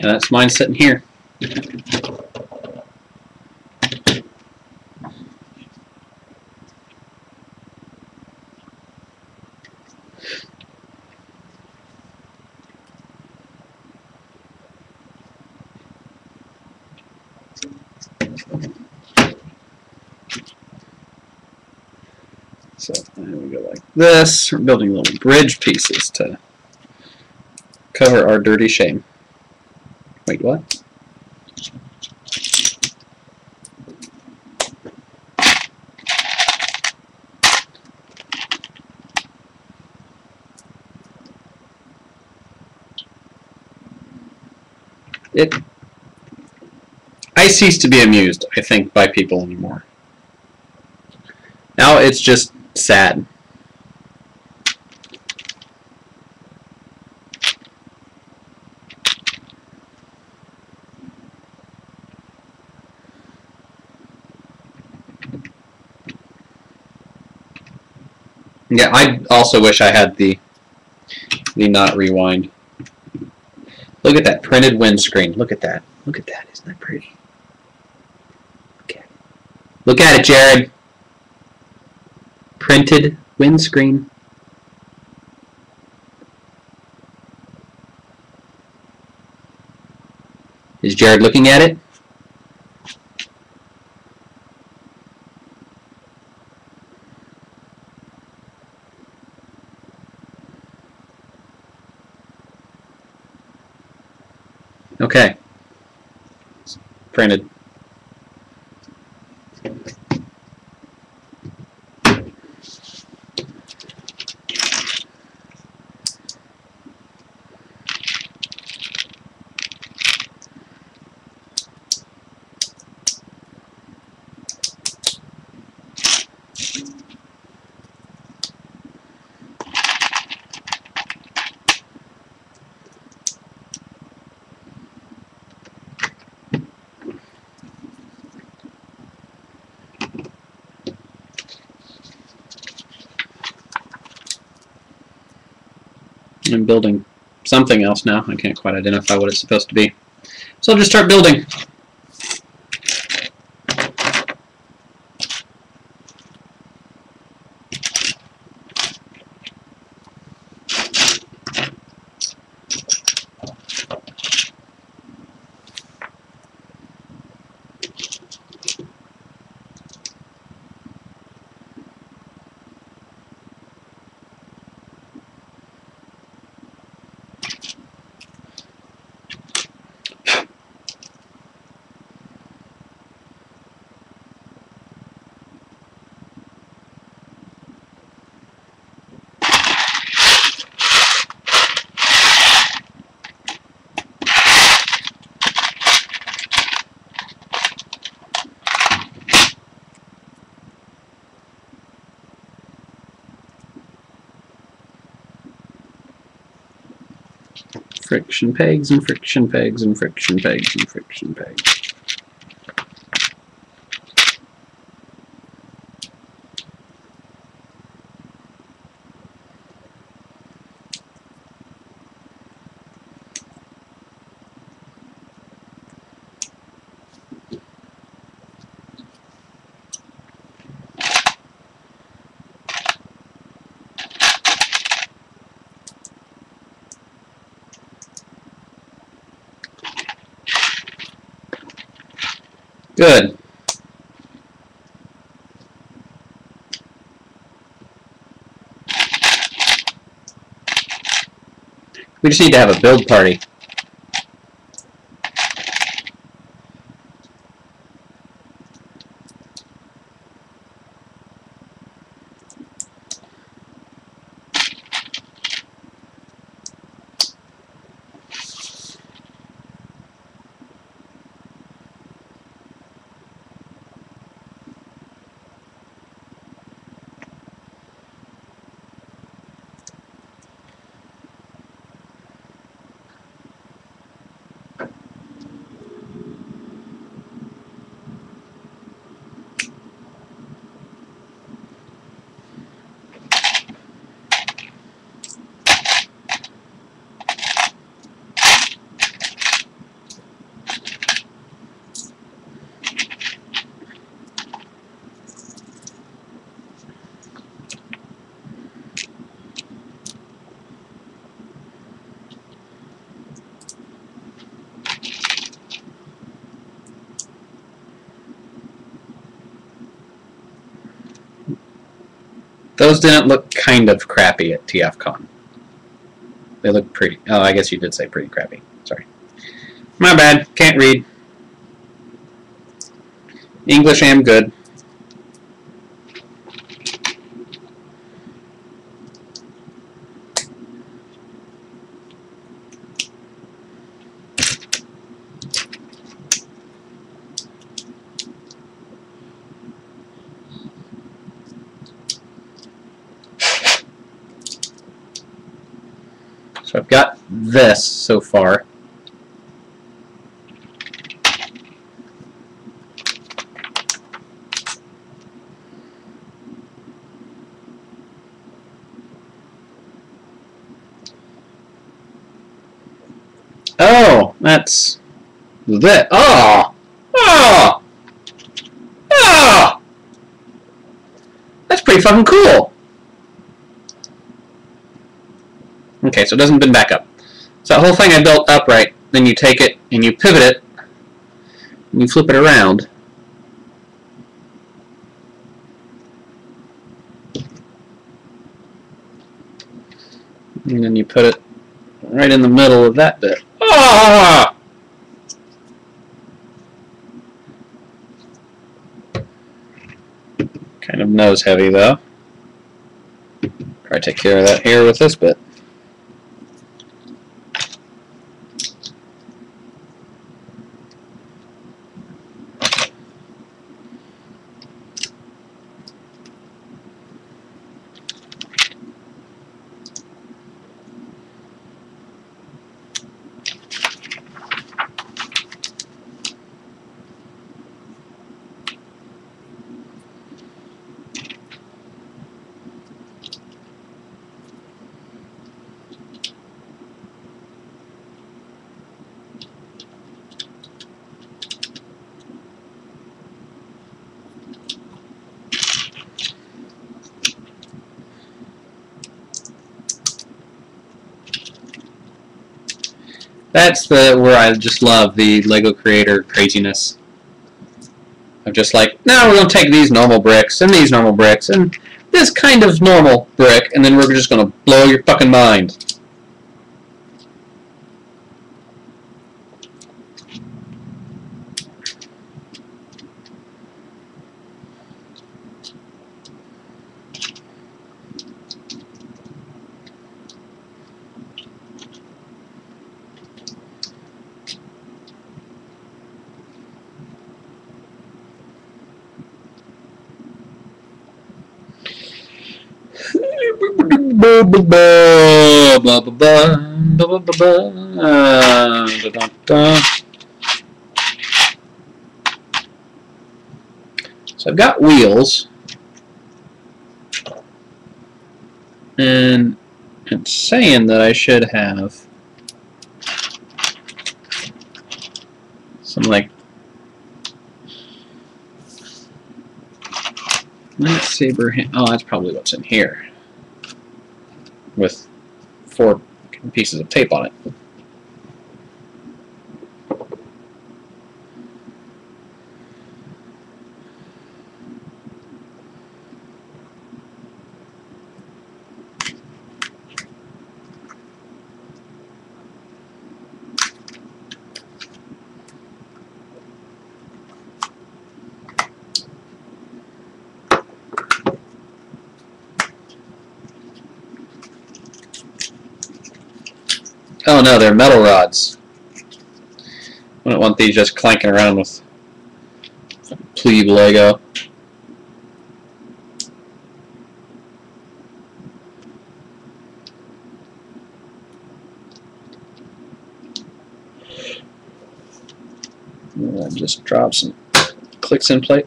Yeah, that's mine sitting here. So then we go like this. We're building little bridge pieces to cover our dirty shame. Wait, what? I cease to be amused, I think, by people anymore. Now it's just sad. Yeah, I also wish I had the not rewind. Look at that printed windscreen. Look at that. Look at that. Isn't that pretty? Okay. Look at it, Jared. Printed windscreen. Is Jared looking at it? Okay. It's printed. I'm building something else now. I can't quite identify what it's supposed to be. So I'll just start building. Friction pegs and friction pegs and friction pegs and friction pegs. Good. We just need to have a build party. Those didn't look kind of crappy at TFCon. They look pretty. Oh, I guess you did say pretty crappy. Sorry. My bad. Can't read. English am good. So I've got this so far. Oh, that's that. Oh! Oh! Oh! That's pretty fucking cool. Okay, so it doesn't bend back up. So that whole thing I built upright, then you take it and you pivot it, and you flip it around. And then you put it right in the middle of that bit. Ah! Kind of nose heavy though. Try to take care of that here with this bit. That's where I just love the Lego creator craziness. I'm just like, now we're going to take these normal bricks and these normal bricks and this kind of normal brick, and then we're just going to blow your fucking mind. So I've got wheels, and it's saying that I should have some like lightsaber. Oh, that's probably what's in here with 4 pieces of tape on it. Oh no, they're metal rods. I don't want these just clanking around with plebe Lego. Just drop some clicks in plate.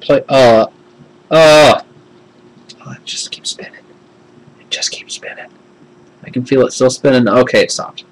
Oh, it just keeps spinning. It just keeps spinning. I can feel it still spinning. Okay, it stopped.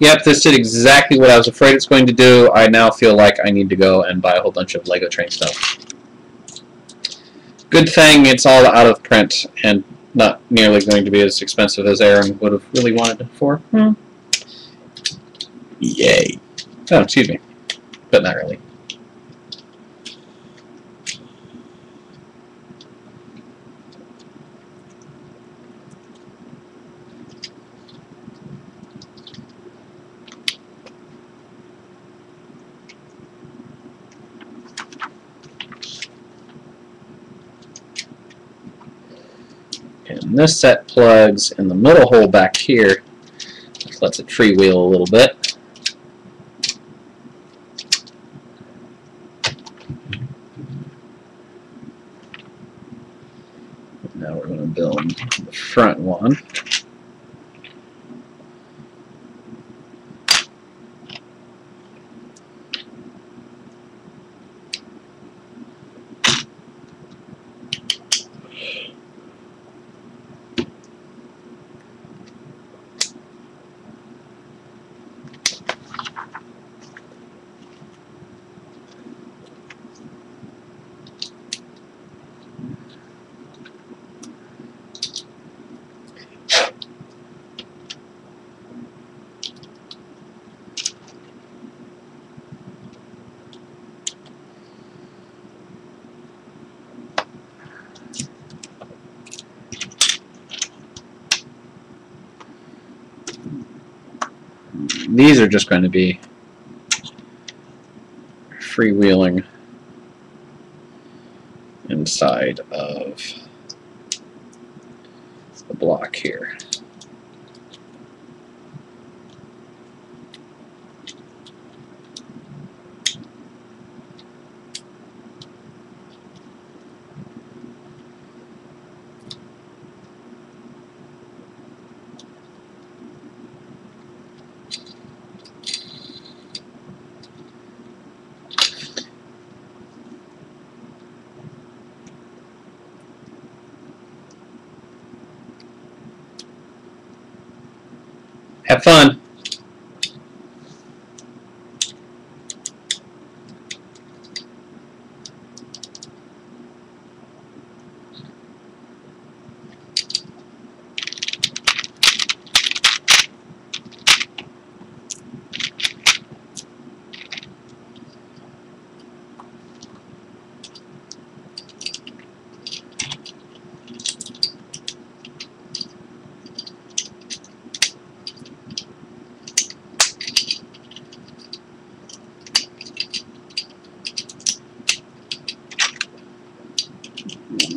Yep, this did exactly what I was afraid it's going to do. I now feel like I need to go and buy a whole bunch of Lego Train stuff. Good thing it's all out of print and not nearly going to be as expensive as Aaron would have really wanted it for. Yay. Oh, excuse me. But not really. And this set plugs in the middle hole back here. Just lets it freewheel a little bit. Now we're going to build the front one. These are just going to be freewheeling inside of the block here. Have fun.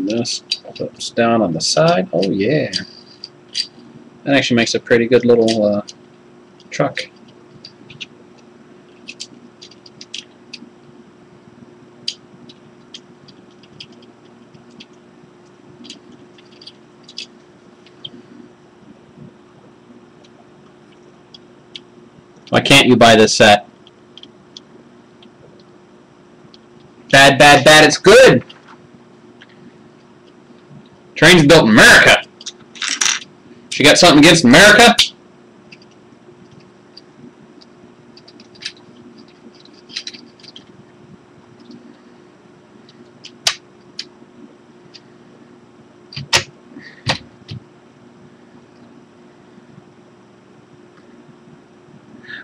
This clips down on the side. Oh yeah, that actually makes a pretty good little truck. Why can't you buy this set? Bad, bad, bad. It's good. Train's built in America. She got something against America?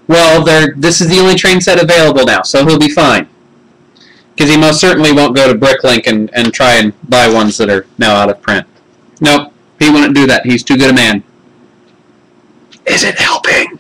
Well, this is the only train set available now, so he'll be fine. Because he most certainly won't go to Bricklink and try and buy ones that are now out of print. Nope, he wouldn't do that. He's too good a man. Is it helping?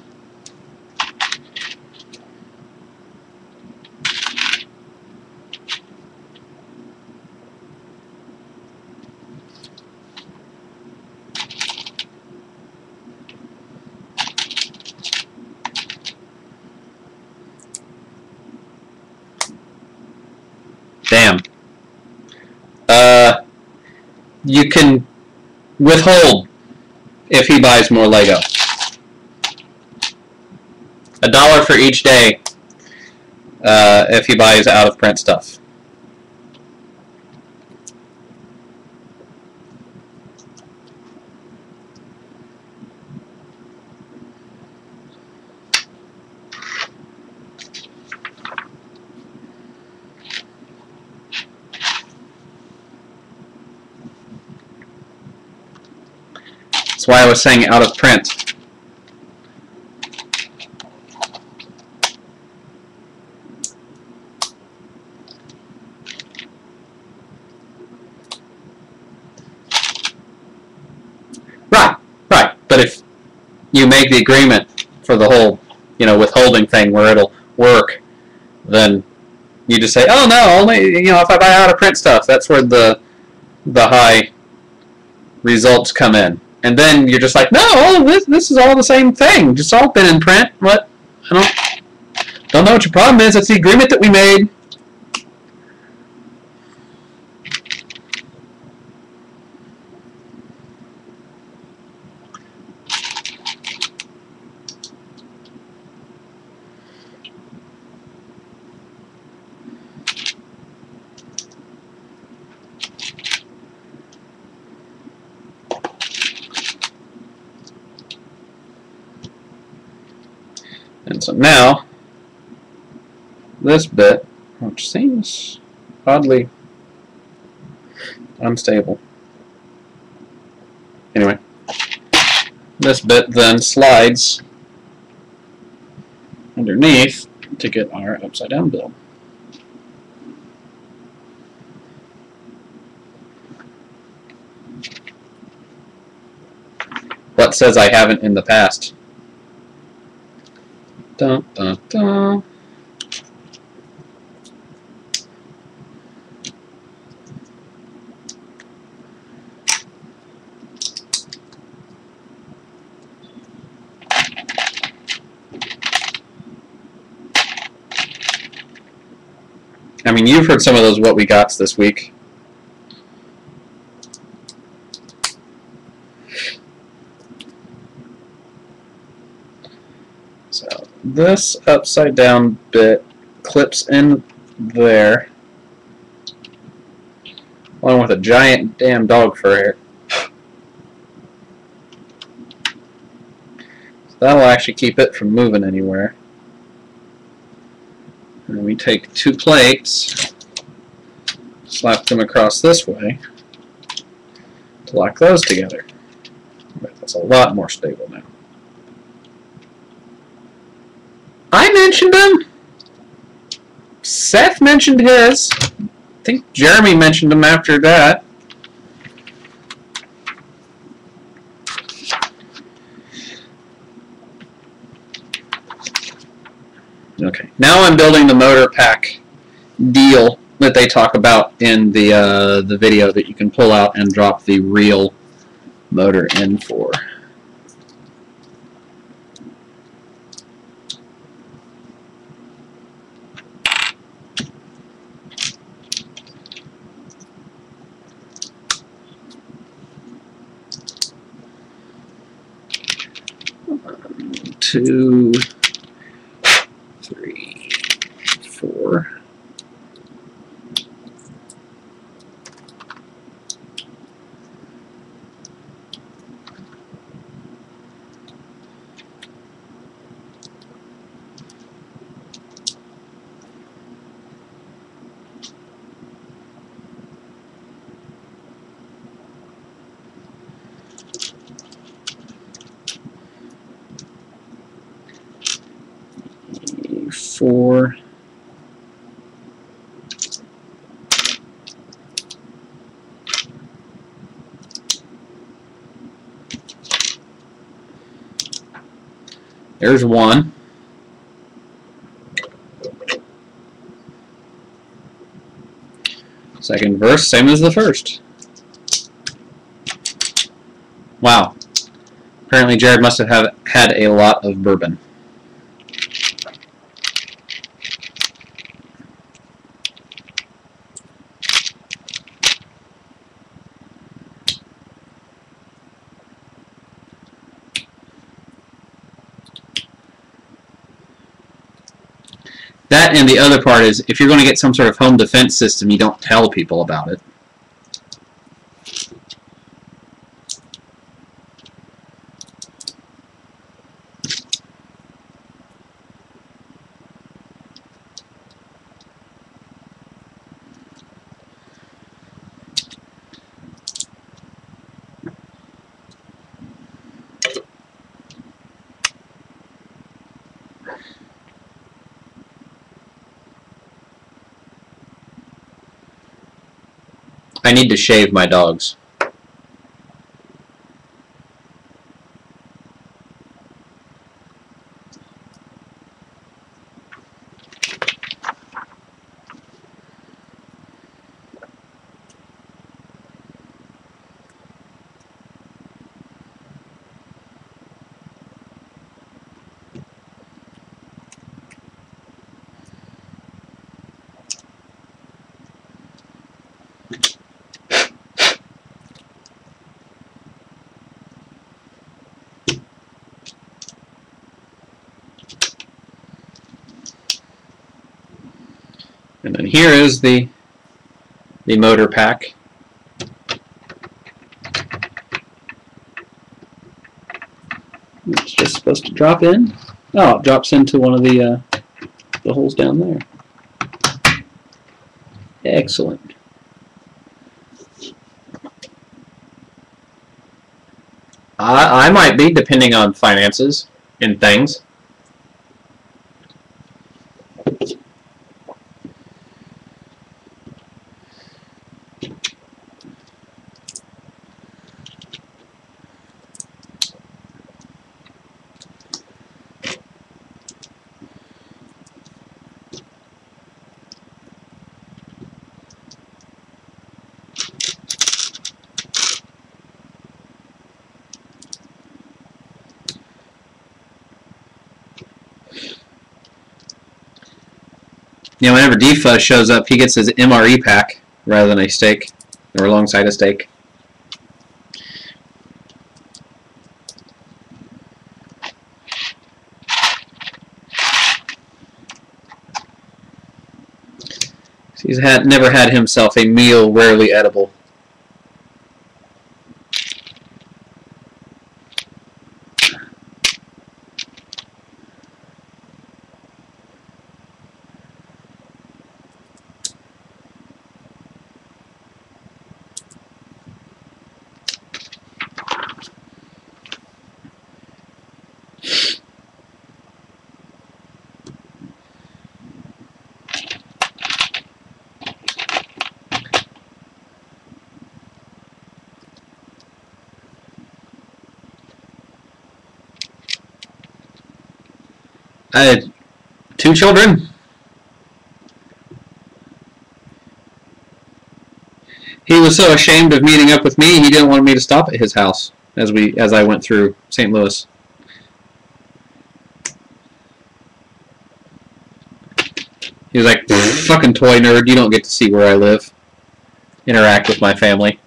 Damn. You can withhold if he buys more Lego. $1 for each day if he buys out of print stuff. That's why I was saying out of print. Right. But if you make the agreement for the whole, withholding thing where it'll work, then you just say, oh no, only, if I buy out of print stuff, that's where the high results come in. And then you're just like, no, this is all the same thing. Just all been in print. What? I don't know what your problem is. That's the agreement that we made. And so now, this bit, which seems oddly unstable. Anyway, this bit then slides underneath to get our upside down build. What says I haven't in the past? Dun, dun, dun. I mean, you've heard some of those what we gots this week. So this upside down bit clips in there, along with a giant damn dog fur hair. That'll actually keep it from moving anywhere. And we take 2 plates, slap them across this way to lock those together. But that's a lot more stable now. I mentioned them. Seth mentioned his. I think Jeremy mentioned them after that. Okay, now I'm building the motor pack deal that they talk about in the video that you can pull out and drop the real motor in for. Two, 3, 4. Four. There's 1. Second verse, same as the first. Wow. Apparently Jared must have had a lot of bourbon. That and the other part is, if you're going to get some sort of home defense system, you don't tell people about it. I need to shave my dogs. And then here is the motor pack. It's just supposed to drop in. Oh, it drops into one of the holes down there. Excellent. I might be, depending on finances and things. You know, whenever Defuzz shows up, he gets his MRE pack rather than a steak, or alongside a steak. He's never had himself a meal rarely edible. I had 2 children. He was so ashamed of meeting up with me, he didn't want me to stop at his house as I went through St. Louis. He was like, fucking toy nerd, you don't get to see where I live. Interact with my family.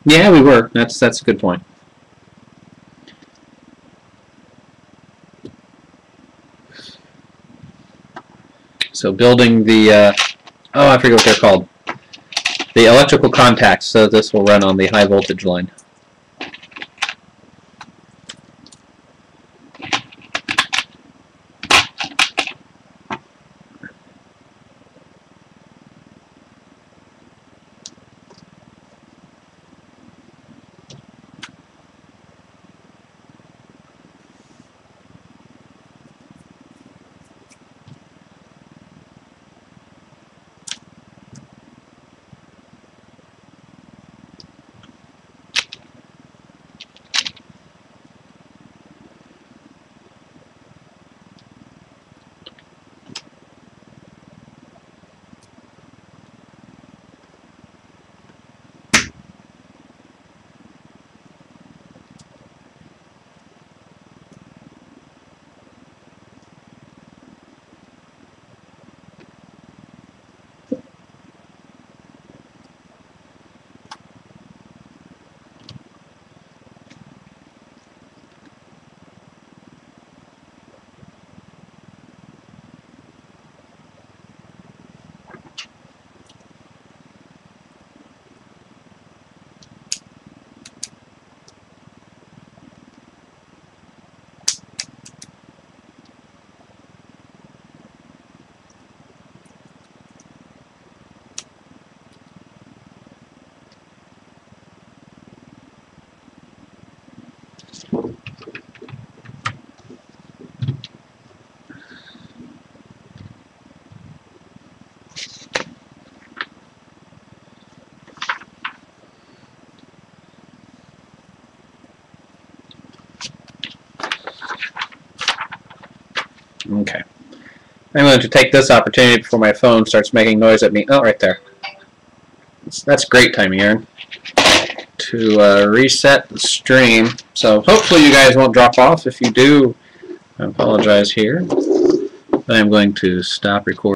Yeah, we were. That's a good point. So building the, oh, I forget what they're called. The electrical contacts, so this will run on the high voltage line. Okay. I'm going to take this opportunity before my phone starts making noise at me. Oh, right there. That's great timing, Aaron. To reset the stream. So hopefully you guys won't drop off. If you do, I apologize here. I'm going to stop recording.